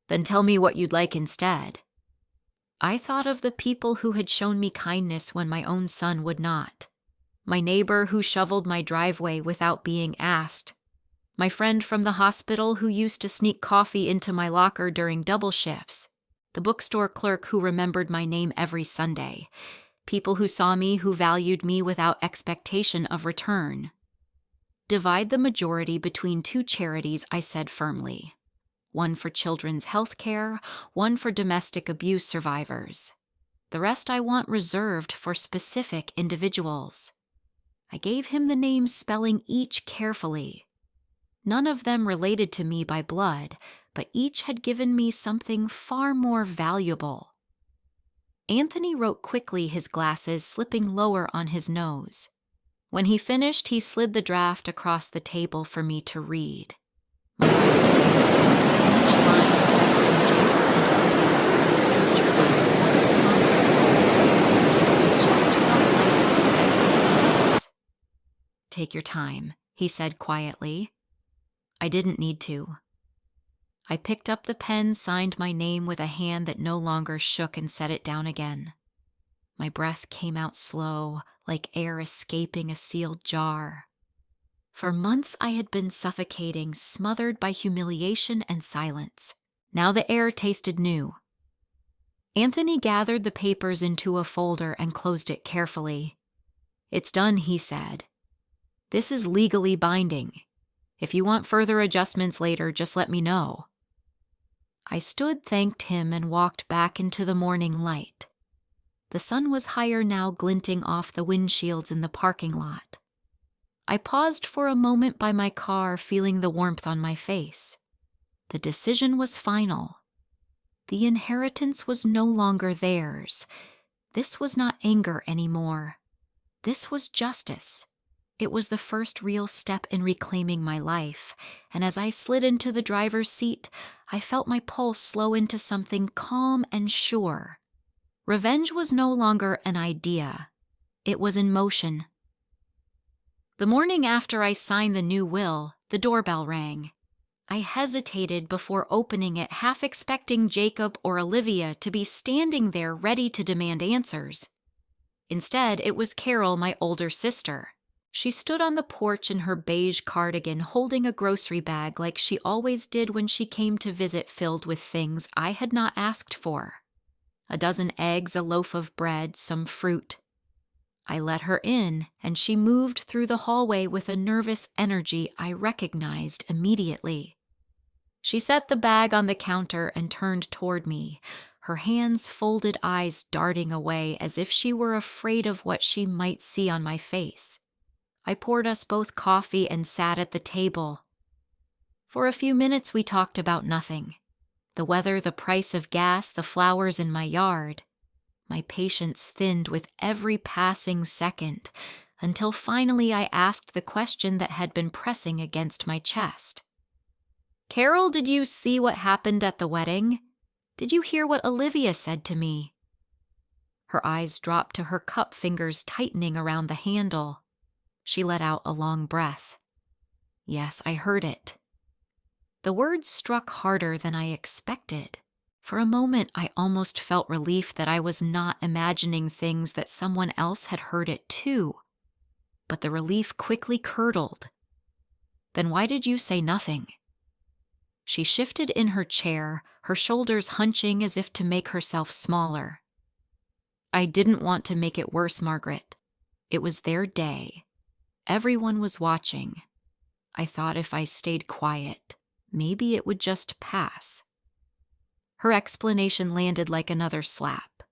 Then tell me what you'd like instead." I thought of the people who had shown me kindness when my own son would not. My neighbor who shoveled my driveway without being asked. My friend from the hospital who used to sneak coffee into my locker during double shifts. The bookstore clerk who remembered my name every Sunday. People who saw me, who valued me without expectation of return. "Divide the majority between 2 charities," I said firmly. "One for children's health care, one for domestic abuse survivors. The rest I want reserved for specific individuals." I gave him the names, spelling each carefully. None of them related to me by blood, but each had given me something far more valuable. Anthony wrote quickly, his glasses slipping lower on his nose. When he finished, he slid the draft across the table for me to read. My eyes scanned each line separating Jacob and Olivia from the future I once promised him. It just felt like every sentence. "Take your time," he said quietly. I didn't need to. I picked up the pen, signed my name with a hand that no longer shook, and set it down again. My breath came out slow, like air escaping a sealed jar. For months I had been suffocating, smothered by humiliation and silence. Now the air tasted new. Anthony gathered the papers into a folder and closed it carefully. "It's done," he said. "This is legally binding. If you want further adjustments later, just let me know." I stood, thanked him, and walked back into the morning light. The sun was higher now, glinting off the windshields in the parking lot. I paused for a moment by my car, feeling the warmth on my face. The decision was final. The inheritance was no longer theirs. This was not anger anymore. This was justice. It was the first real step in reclaiming my life, and as I slid into the driver's seat, I felt my pulse slow into something calm and sure. Revenge was no longer an idea. It was in motion. The morning after I signed the new will, the doorbell rang. I hesitated before opening it, half expecting Jacob or Olivia to be standing there ready to demand answers. Instead, it was Carol, my older sister. She stood on the porch in her beige cardigan, holding a grocery bag like she always did when she came to visit, filled with things I had not asked for. A dozen eggs, a loaf of bread, some fruit. I let her in, and she moved through the hallway with a nervous energy I recognized immediately. She set the bag on the counter and turned toward me, her hands folded, eyes darting away as if she were afraid of what she might see on my face. I poured us both coffee and sat at the table. For a few minutes we talked about nothing. The weather, the price of gas, the flowers in my yard. My patience thinned with every passing second, until finally I asked the question that had been pressing against my chest. "Carol, did you see what happened at the wedding? Did you hear what Olivia said to me?" Her eyes dropped to her cup fingers tightening around the handle. She let out a long breath. "Yes, I heard it." The words struck harder than I expected. For a moment, I almost felt relief that I was not imagining things that someone else had heard it too. But the relief quickly curdled. "Then why did you say nothing?" She shifted in her chair, her shoulders hunching as if to make herself smaller. "I didn't want to make it worse, Margaret. It was their day. Everyone was watching. I thought if I stayed quiet, maybe it would just pass." Her explanation landed like another slap.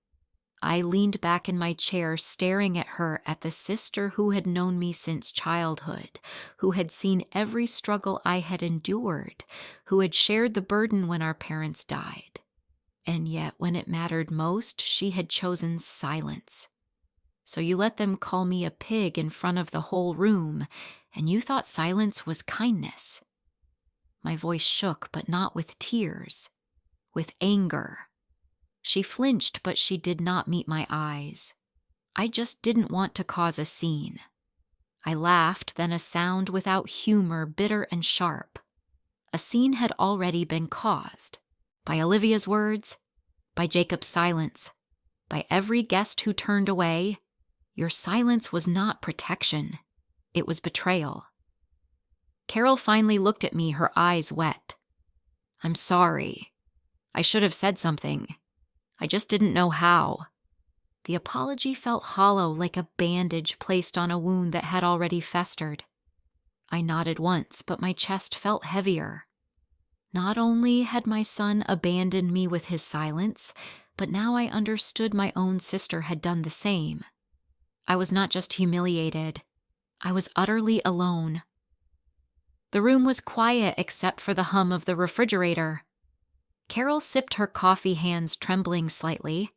I leaned back in my chair, staring at her, at the sister who had known me since childhood, who had seen every struggle I had endured, who had shared the burden when our parents died. And yet, when it mattered most, she had chosen silence. "So you let them call me a pig in front of the whole room, and you thought silence was kindness." My voice shook, but not with tears, with anger. She flinched, but she did not meet my eyes. I just didn't want to cause a scene. I laughed, then a sound without humor, bitter and sharp. A scene had already been caused. By Olivia's words, by Jacob's silence, by every guest who turned away. Your silence was not protection. It was betrayal. Carol finally looked at me, her eyes wet. "I'm sorry. I should have said something. I just didn't know how." The apology felt hollow, like a bandage placed on a wound that had already festered. I nodded once, but my chest felt heavier. Not only had my son abandoned me with his silence, but now I understood my own sister had done the same. I was not just humiliated. I was utterly alone. The room was quiet except for the hum of the refrigerator. Carol sipped her coffee, hands trembling slightly.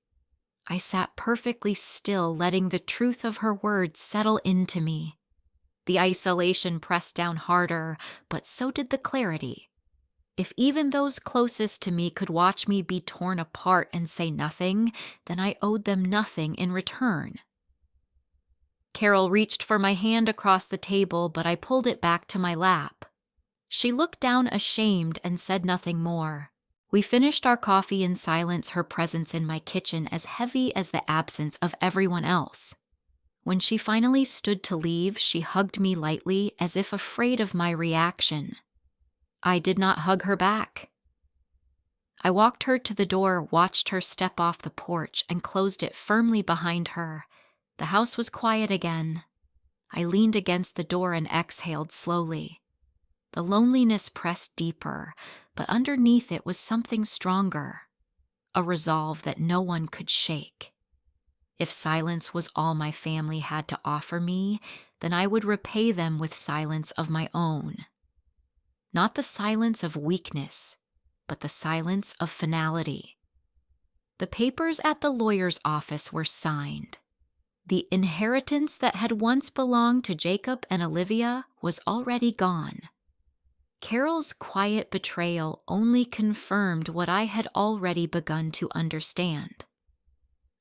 I sat perfectly still, letting the truth of her words settle into me. The isolation pressed down harder, but so did the clarity. If even those closest to me could watch me be torn apart and say nothing, then I owed them nothing in return. Carol reached for my hand across the table, but I pulled it back to my lap. She looked down ashamed and said nothing more. We finished our coffee in silence, her presence in my kitchen as heavy as the absence of everyone else. When she finally stood to leave, she hugged me lightly, as if afraid of my reaction. I did not hug her back. I walked her to the door, watched her step off the porch, and closed it firmly behind her. The house was quiet again. I leaned against the door and exhaled slowly. The loneliness pressed deeper, but underneath it was something stronger, a resolve that no one could shake. If silence was all my family had to offer me, then I would repay them with silence of my own. Not the silence of weakness, but the silence of finality. The papers at the lawyer's office were signed. The inheritance that had once belonged to Jacob and Olivia was already gone. Carol's quiet betrayal only confirmed what I had already begun to understand.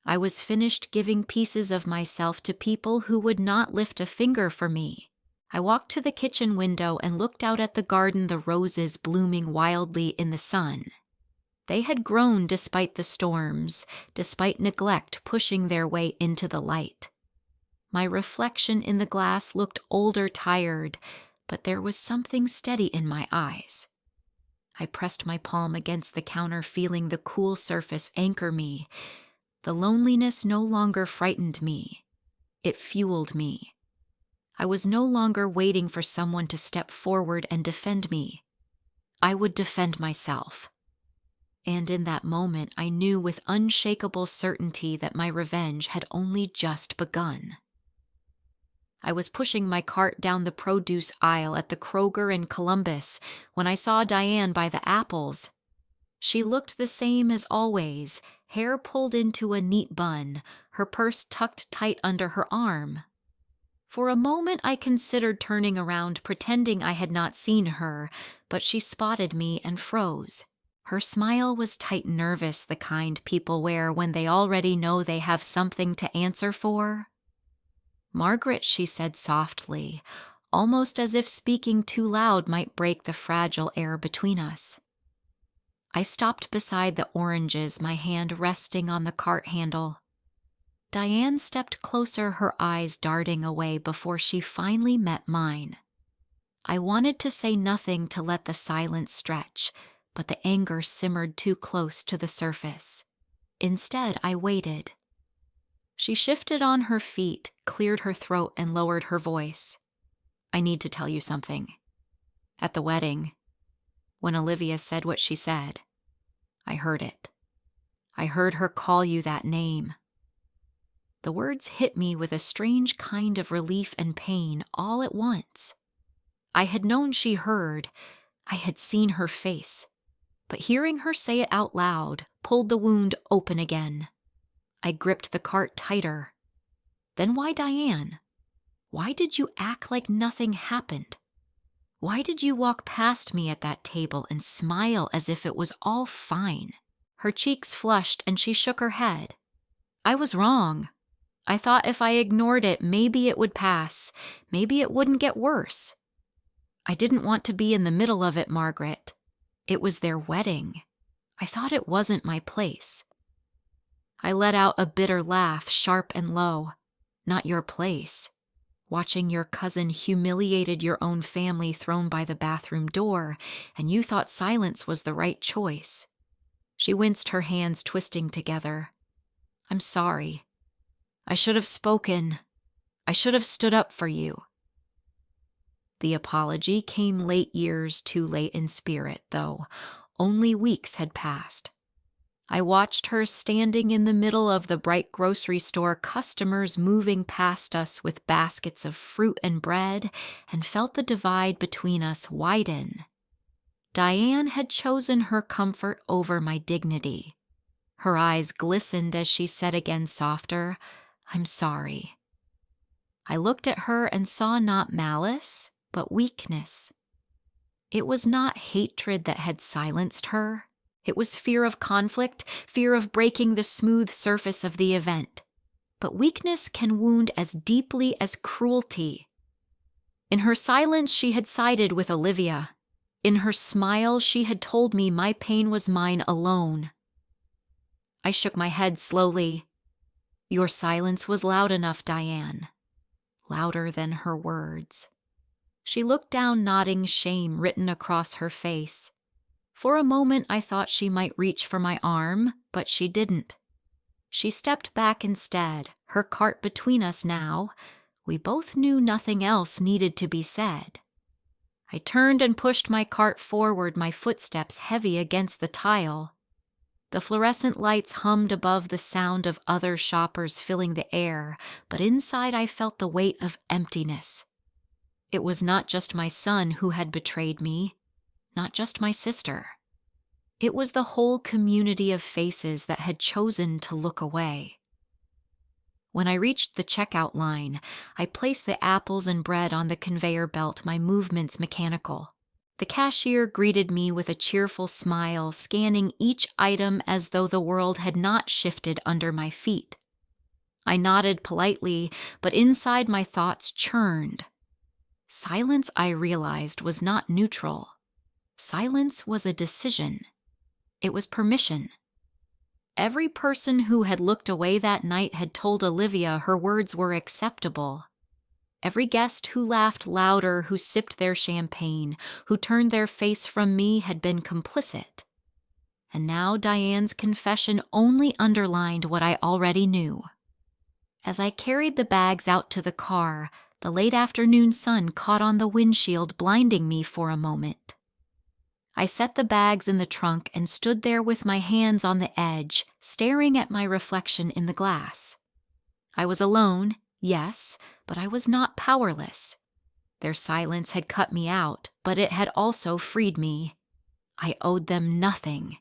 I was finished giving pieces of myself to people who would not lift a finger for me. I walked to the kitchen window and looked out at the garden, the roses blooming wildly in the sun. They had grown despite the storms, despite neglect pushing their way into the light. My reflection in the glass looked older, tired, but there was something steady in my eyes. I pressed my palm against the counter, feeling the cool surface anchor me. The loneliness no longer frightened me. It fueled me. I was no longer waiting for someone to step forward and defend me. I would defend myself. And in that moment, I knew with unshakable certainty that my revenge had only just begun. I was pushing my cart down the produce aisle at the Kroger in Columbus when I saw Diane by the apples. She looked the same as always, hair pulled into a neat bun, her purse tucked tight under her arm. For a moment I considered turning around, pretending I had not seen her, but she spotted me and froze. Her smile was tight and nervous, the kind people wear when they already know they have something to answer for. "Margaret," she said softly, almost as if speaking too loud might break the fragile air between us. I stopped beside the oranges, my hand resting on the cart handle. Diane stepped closer, her eyes darting away before she finally met mine. I wanted to say nothing to let the silence stretch, but the anger simmered too close to the surface. Instead, I waited. She shifted on her feet, cleared her throat, and lowered her voice. "I need to tell you something. At the wedding, when Olivia said what she said, I heard it. I heard her call you that name." The words hit me with a strange kind of relief and pain all at once. I had known she heard. I had seen her face. But hearing her say it out loud pulled the wound open again. I gripped the cart tighter. "Then why Diane? Why did you act like nothing happened? Why did you walk past me at that table and smile as if it was all fine?" Her cheeks flushed and she shook her head. "I was wrong. I thought if I ignored it, maybe it would pass. Maybe it wouldn't get worse. I didn't want to be in the middle of it, Margaret. It was their wedding. I thought it wasn't my place." I let out a bitter laugh, sharp and low. "Not your place. Watching your cousin humiliated your own family thrown by the bathroom door, and you thought silence was the right choice." She winced, her hands twisting together. "I'm sorry. I should have spoken. I should have stood up for you." The apology came late years too late in spirit, though. Only weeks had passed. I watched her standing in the middle of the bright grocery store, customers moving past us with baskets of fruit and bread, and felt the divide between us widen. Diane had chosen her comfort over my dignity. Her eyes glistened as she said again softer, "I'm sorry." I looked at her and saw not malice, but weakness. It was not hatred that had silenced her. It was fear of conflict, fear of breaking the smooth surface of the event. But weakness can wound as deeply as cruelty. In her silence, she had sided with Olivia. In her smile, she had told me my pain was mine alone. I shook my head slowly. "Your silence was loud enough, Diane. Louder than her words." She looked down, nodding, shame written across her face. For a moment, I thought she might reach for my arm, but she didn't. She stepped back instead, her cart between us now. We both knew nothing else needed to be said. I turned and pushed my cart forward, my footsteps heavy against the tile. The fluorescent lights hummed above, the sound of other shoppers filling the air, but inside I felt the weight of emptiness. It was not just my son who had betrayed me, not just my sister. It was the whole community of faces that had chosen to look away. When I reached the checkout line, I placed the apples and bread on the conveyor belt, my movements mechanical. The cashier greeted me with a cheerful smile, scanning each item as though the world had not shifted under my feet. I nodded politely, but inside my thoughts churned. Silence, I realized, was not neutral. Silence was a decision. It was permission. Every person who had looked away that night had told Olivia her words were acceptable. Every guest who laughed louder, who sipped their champagne, who turned their face from me had been complicit. And now Diane's confession only underlined what I already knew. As I carried the bags out to the car, the late afternoon sun caught on the windshield, blinding me for a moment. I set the bags in the trunk and stood there with my hands on the edge, staring at my reflection in the glass. I was alone, Yes, but I was not powerless. Their silence had cut me out, but it had also freed me. I owed them nothing.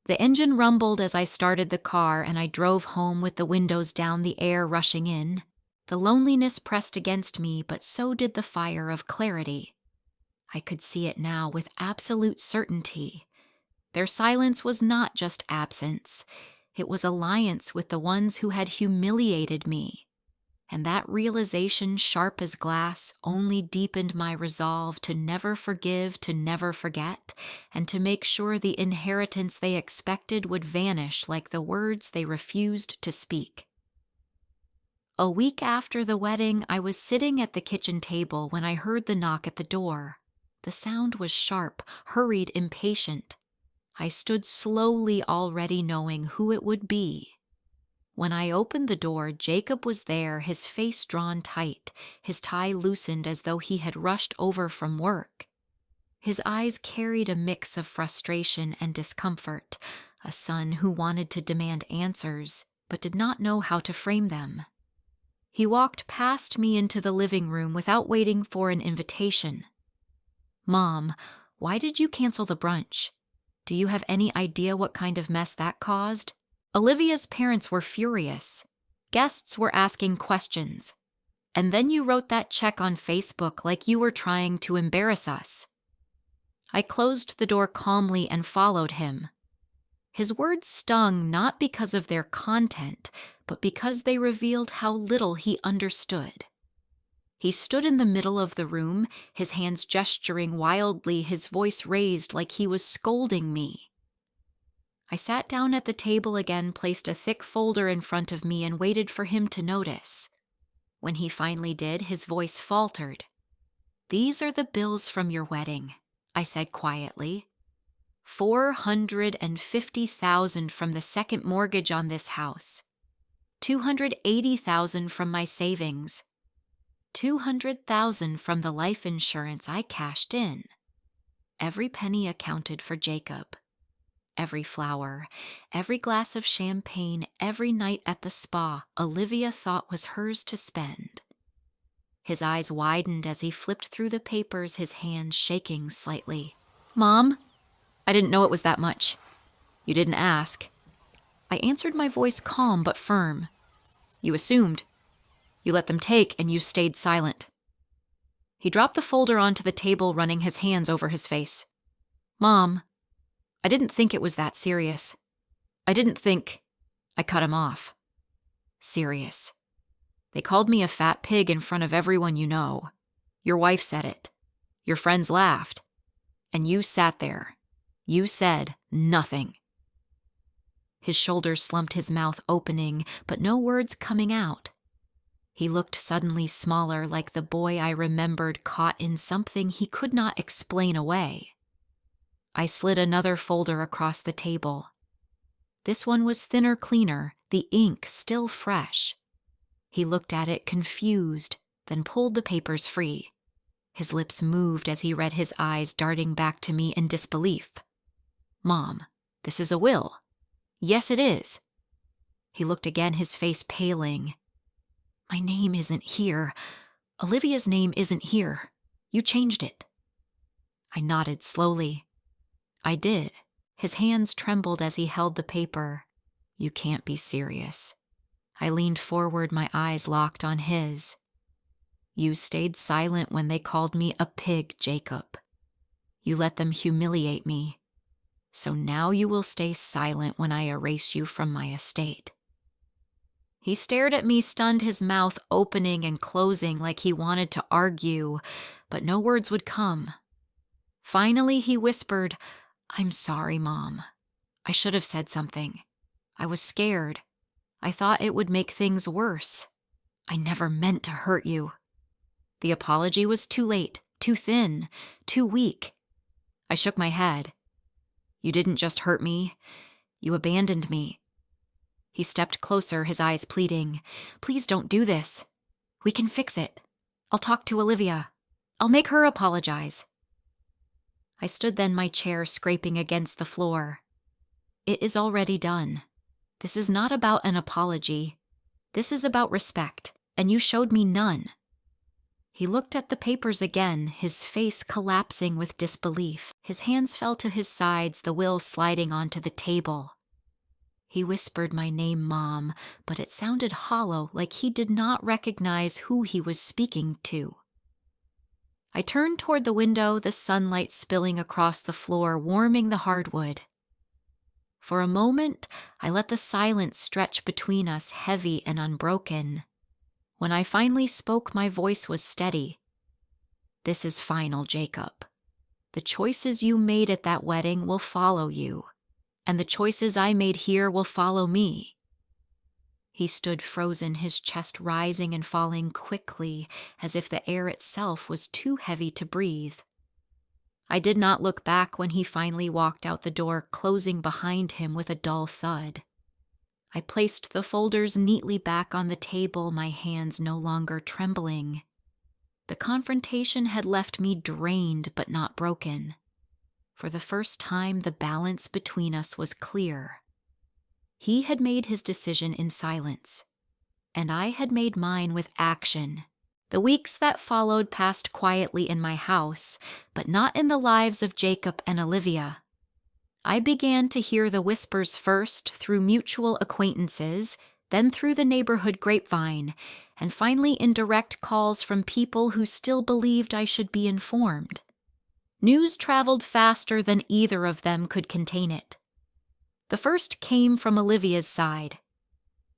The engine rumbled as I started the car, and I drove home with the windows down, the air rushing in. The loneliness pressed against me, but so did the fire of clarity. I could see it now with absolute certainty. Their silence was not just absence. It was alliance with the ones who had humiliated me. And that realization, sharp as glass, only deepened my resolve to never forgive, to never forget, and to make sure the inheritance they expected would vanish like the words they refused to speak. A week after the wedding, I was sitting at the kitchen table when I heard the knock at the door. The sound was sharp, hurried, impatient. I stood slowly, already knowing who it would be. When I opened the door, Jacob was there, his face drawn tight, his tie loosened as though he had rushed over from work. His eyes carried a mix of frustration and discomfort, a son who wanted to demand answers, but did not know how to frame them. He walked past me into the living room without waiting for an invitation. "Mom, why did you cancel the brunch? Do you have any idea what kind of mess that caused? Olivia's parents were furious. Guests were asking questions. And then you wrote that check on Facebook like you were trying to embarrass us." I closed the door calmly and followed him. His words stung not because of their content, but because they revealed how little he understood. He stood in the middle of the room, his hands gesturing wildly, his voice raised like he was scolding me. I sat down at the table again, placed a thick folder in front of me, and waited for him to notice. When he finally did, his voice faltered. "These are the bills from your wedding," I said quietly. $450,000 from the second mortgage on this house. $280,000 from my savings. $200,000 from the life insurance I cashed in. Every penny accounted for Jacob. Every flower, every glass of champagne, every night at the spa, Olivia thought was hers to spend. His eyes widened as he flipped through the papers, his hands shaking slightly. "Mom, I didn't know it was that much. You didn't ask." I answered, my voice calm but firm. "You assumed. You let them take, and you stayed silent." He dropped the folder onto the table, running his hands over his face. "Mom, I didn't think it was that serious. I didn't think—" I cut him off. "Serious. They called me a fat pig in front of everyone you know. Your wife said it. Your friends laughed. And you sat there. You said nothing." His shoulders slumped, his mouth opening, but no words coming out. He looked suddenly smaller, like the boy I remembered caught in something he could not explain away. I slid another folder across the table. This one was thinner, cleaner, the ink still fresh. He looked at it confused, then pulled the papers free. His lips moved as he read, his eyes darting back to me in disbelief. "Mom, this is a will." "Yes, it is." He looked again, his face paling. "My name isn't here. Olivia's name isn't here. You changed it." I nodded slowly. "I did." His hands trembled as he held the paper. "You can't be serious." I leaned forward, my eyes locked on his. "You stayed silent when they called me a pig, Jacob. You let them humiliate me. So now you will stay silent when I erase you from my estate." He stared at me, stunned, his mouth opening and closing like he wanted to argue, but no words would come. Finally, he whispered, "I'm sorry, Mom. I should have said something. I was scared. I thought it would make things worse. I never meant to hurt you." The apology was too late, too thin, too weak. I shook my head. "You didn't just hurt me. You abandoned me." He stepped closer, his eyes pleading. "Please don't do this. We can fix it. I'll talk to Olivia. I'll make her apologize." I stood then, my chair scraping against the floor. "It is already done. This is not about an apology. This is about respect. and you showed me none." He looked at the papers again, his face collapsing with disbelief. His hands fell to his sides, the will sliding onto the table. He whispered my name, Mom, but it sounded hollow, like he did not recognize who he was speaking to. I turned toward the window, the sunlight spilling across the floor, warming the hardwood. For a moment, I let the silence stretch between us, heavy and unbroken. When I finally spoke, my voice was steady. "This is final, Jacob. The choices you made at that wedding will follow you, and the choices I made here will follow me." He stood frozen, his chest rising and falling quickly, as if the air itself was too heavy to breathe. I did not look back when he finally walked out the door, closing behind him with a dull thud. I placed the folders neatly back on the table, my hands no longer trembling. The confrontation had left me drained but not broken. For the first time, the balance between us was clear. He had made his decision in silence, and I had made mine with action. The weeks that followed passed quietly in my house, but not in the lives of Jacob and Olivia. I began to hear the whispers first through mutual acquaintances, then through the neighborhood grapevine, and finally in direct calls from people who still believed I should be informed. News traveled faster than either of them could contain it. The first came from Olivia's side.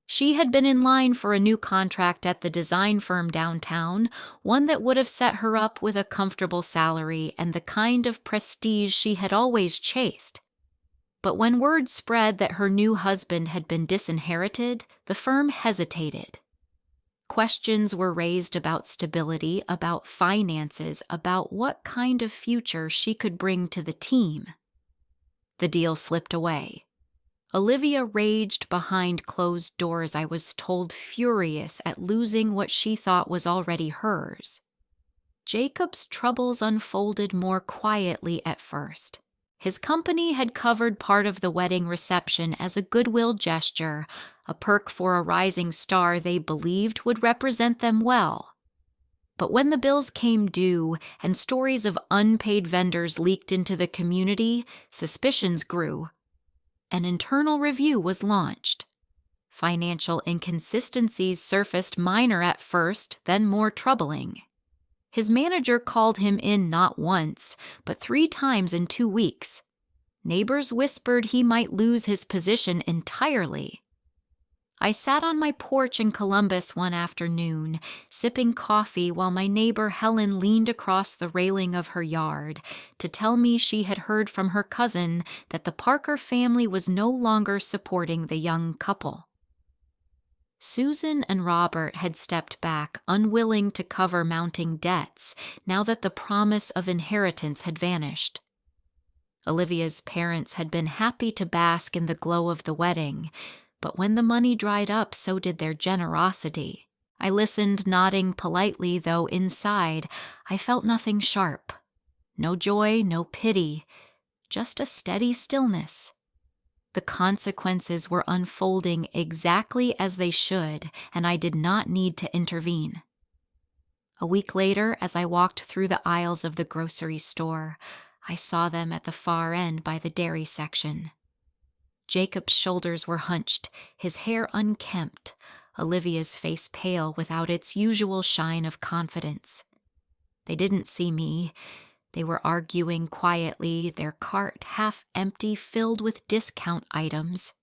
She had been in line for a new contract at the design firm downtown, one that would have set her up with a comfortable salary and the kind of prestige she had always chased. But when word spread that her new husband had been disinherited, the firm hesitated. Questions were raised about stability, about finances, about what kind of future she could bring to the team. The deal slipped away. Olivia raged behind closed doors, I was told, furious at losing what she thought was already hers. Jacob's troubles unfolded more quietly at first. His company had covered part of the wedding reception as a goodwill gesture, a perk for a rising star they believed would represent them well. But when the bills came due and stories of unpaid vendors leaked into the community, suspicions grew. An internal review was launched. Financial inconsistencies surfaced, minor at first, then more troubling. His manager called him in not once, but 3 times in 2 weeks. Neighbors whispered he might lose his position entirely. I sat on my porch in Columbus one afternoon, sipping coffee while my neighbor Helen leaned across the railing of her yard to tell me she had heard from her cousin that the Parker family was no longer supporting the young couple. Susan and Robert had stepped back, unwilling to cover mounting debts, now that the promise of inheritance had vanished. Olivia's parents had been happy to bask in the glow of the wedding, but when the money dried up, so did their generosity. I listened, nodding politely, though inside I felt nothing sharp. No joy, no pity, just a steady stillness. The consequences were unfolding exactly as they should, and I did not need to intervene. A week later, as I walked through the aisles of the grocery store, I saw them at the far end by the dairy section. Jacob's shoulders were hunched, his hair unkempt, Olivia's face pale without its usual shine of confidence. They didn't see me. They were arguing quietly, their cart half empty, filled with discount items.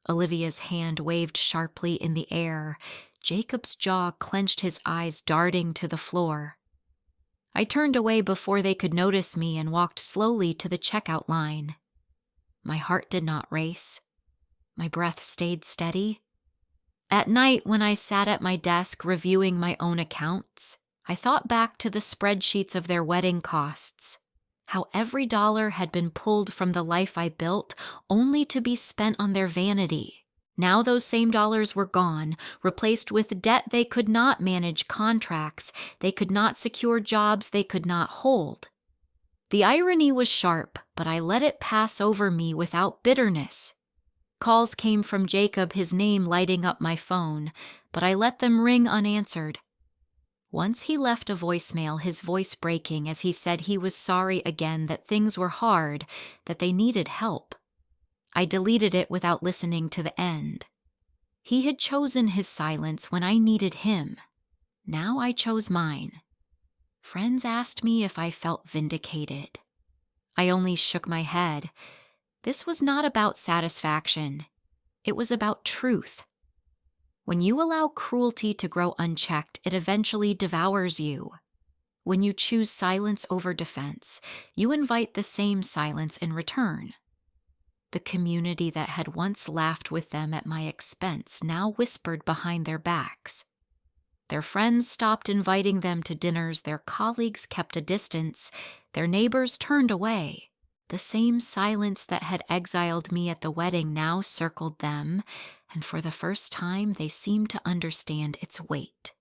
Olivia's hand waved sharply in the air. Jacob's jaw clenched, his eyes darting to the floor. I turned away before they could notice me and walked slowly to the checkout line. My heart did not race. My breath stayed steady. At night, when I sat at my desk reviewing my own accounts, I thought back to the spreadsheets of their wedding costs, how every dollar had been pulled from the life I built only to be spent on their vanity. Now those same dollars were gone, replaced with debt they could not manage, contracts they could not secure, jobs they could not hold. The irony was sharp, but I let it pass over me without bitterness. Calls came from Jacob, his name lighting up my phone, but I let them ring unanswered. Once he left a voicemail, his voice breaking as he said he was sorry again, that things were hard, that they needed help. I deleted it without listening to the end. He had chosen his silence when I needed him. Now I chose mine. Friends asked me if I felt vindicated. I only shook my head. This was not about satisfaction. It was about truth. When you allow cruelty to grow unchecked, it eventually devours you. When you choose silence over defense, you invite the same silence in return. The community that had once laughed with them at my expense now whispered behind their backs. Their friends stopped inviting them to dinners, their colleagues kept a distance, their neighbors turned away. The same silence that had exiled me at the wedding now circled them, and for the first time they seemed to understand its weight.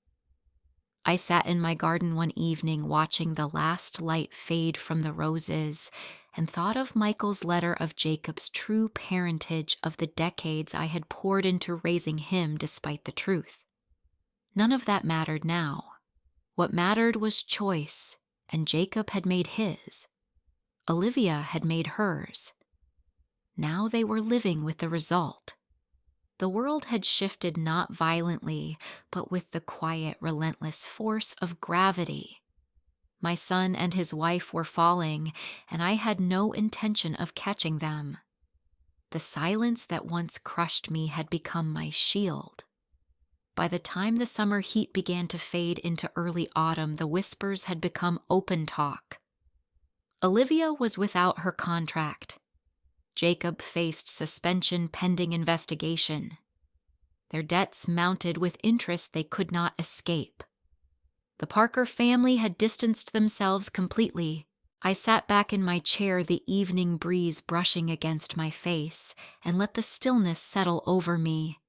I sat in my garden one evening watching the last light fade from the roses and thought of Michael's letter of Jacob's true parentage, of the decades I had poured into raising him despite the truth. None of that mattered now. What mattered was choice, and Jacob had made his. Olivia had made hers. Now they were living with the result. The world had shifted not violently, but with the quiet, relentless force of gravity. My son and his wife were falling, and I had no intention of catching them. The silence that once crushed me had become my shield. By the time the summer heat began to fade into early autumn, the whispers had become open talk. Olivia was without her contract. Jacob faced suspension pending investigation. Their debts mounted with interest they could not escape. The Parker family had distanced themselves completely. I sat back in my chair, the evening breeze brushing against my face, and let the stillness settle over me.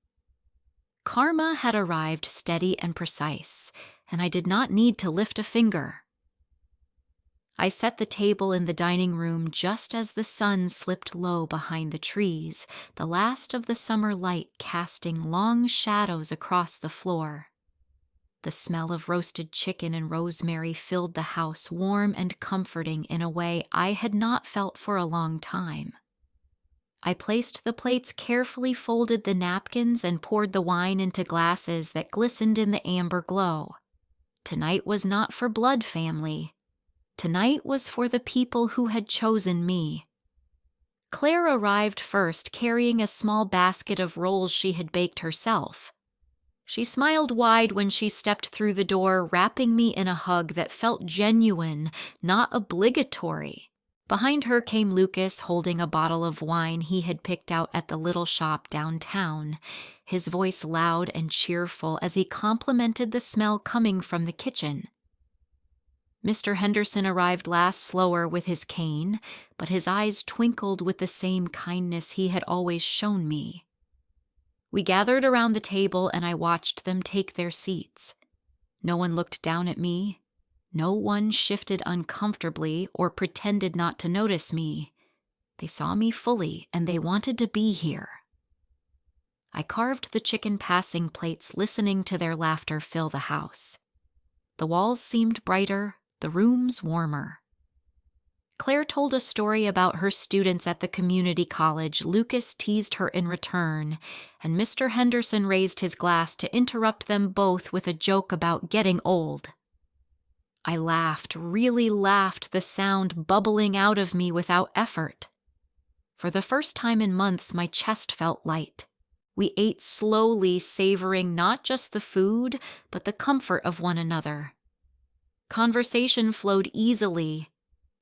Karma had arrived steady and precise, and I did not need to lift a finger. I set the table in the dining room just as the sun slipped low behind the trees, the last of the summer light casting long shadows across the floor. The smell of roasted chicken and rosemary filled the house, warm and comforting in a way I had not felt for a long time. I placed the plates carefully, folded the napkins, and poured the wine into glasses that glistened in the amber glow. Tonight was not for blood family. Tonight was for the people who had chosen me. Claire arrived first, carrying a small basket of rolls she had baked herself. She smiled wide when she stepped through the door, wrapping me in a hug that felt genuine, not obligatory. Behind her came Lucas, holding a bottle of wine he had picked out at the little shop downtown, his voice loud and cheerful as he complimented the smell coming from the kitchen. Mr. Henderson arrived last, slower with his cane, but his eyes twinkled with the same kindness he had always shown me. We gathered around the table and I watched them take their seats. No one looked down at me. No one shifted uncomfortably or pretended not to notice me. They saw me fully and they wanted to be here. I carved the chicken passing plates, listening to their laughter fill the house. The walls seemed brighter, the rooms warmer. Claire told a story about her students at the community college. Lucas teased her in return, and Mr. Henderson raised his glass to interrupt them both with a joke about getting old. I laughed, really laughed, the sound bubbling out of me without effort. For the first time in months, my chest felt light. We ate slowly, savoring not just the food, but the comfort of one another. Conversation flowed easily.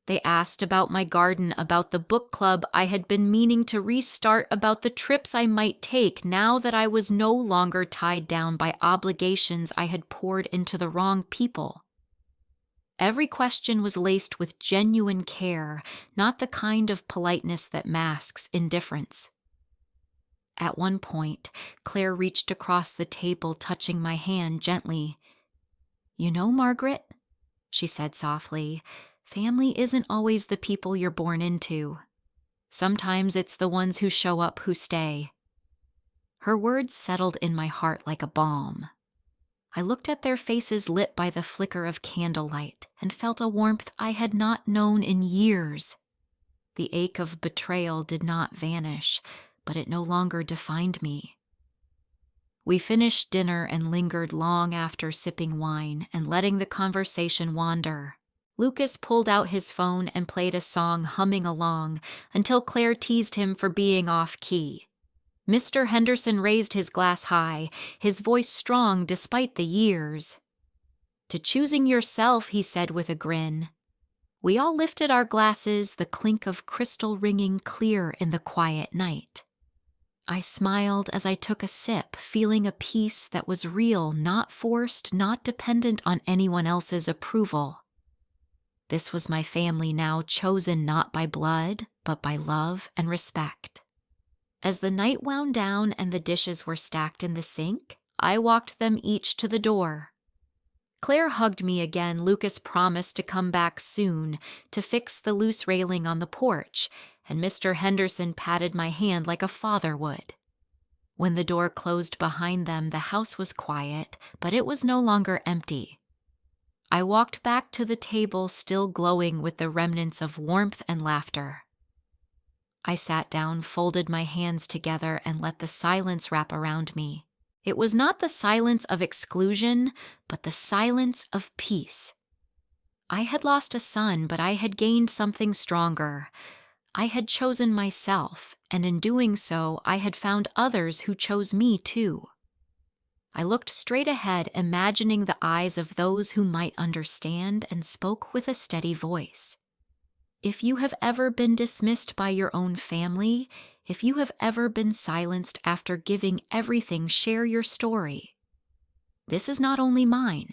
They asked about my garden, about the book club I had been meaning to restart, about the trips I might take now that I was no longer tied down by obligations I had poured into the wrong people. Every question was laced with genuine care, not the kind of politeness that masks indifference. At one point, Claire reached across the table, touching my hand gently. "You know, Margaret," she said softly, "family isn't always the people you're born into. Sometimes it's the ones who show up who stay." Her words settled in my heart like a balm. I looked at their faces lit by the flicker of candlelight and felt a warmth I had not known in years. The ache of betrayal did not vanish, but it no longer defined me. We finished dinner and lingered long after sipping wine and letting the conversation wander. Lucas pulled out his phone and played a song humming along until Claire teased him for being off-key. Mr. Henderson raised his glass high, his voice strong despite the years. "To choosing yourself," he said with a grin. We all lifted our glasses, the clink of crystal ringing clear in the quiet night. I smiled as I took a sip, feeling a peace that was real, not forced, not dependent on anyone else's approval. This was my family now, chosen not by blood, but by love and respect. As the night wound down and the dishes were stacked in the sink, I walked them each to the door. Claire hugged me again. Lucas promised to come back soon to fix the loose railing on the porch, and Mr. Henderson patted my hand like a father would. When the door closed behind them, the house was quiet, but it was no longer empty. I walked back to the table, still glowing with the remnants of warmth and laughter. I sat down, folded my hands together, and let the silence wrap around me. It was not the silence of exclusion, but the silence of peace. I had lost a son, but I had gained something stronger. I had chosen myself, and in doing so, I had found others who chose me too. I looked straight ahead, imagining the eyes of those who might understand, and spoke with a steady voice. If you have ever been dismissed by your own family, if you have ever been silenced after giving everything, share your story. This is not only mine.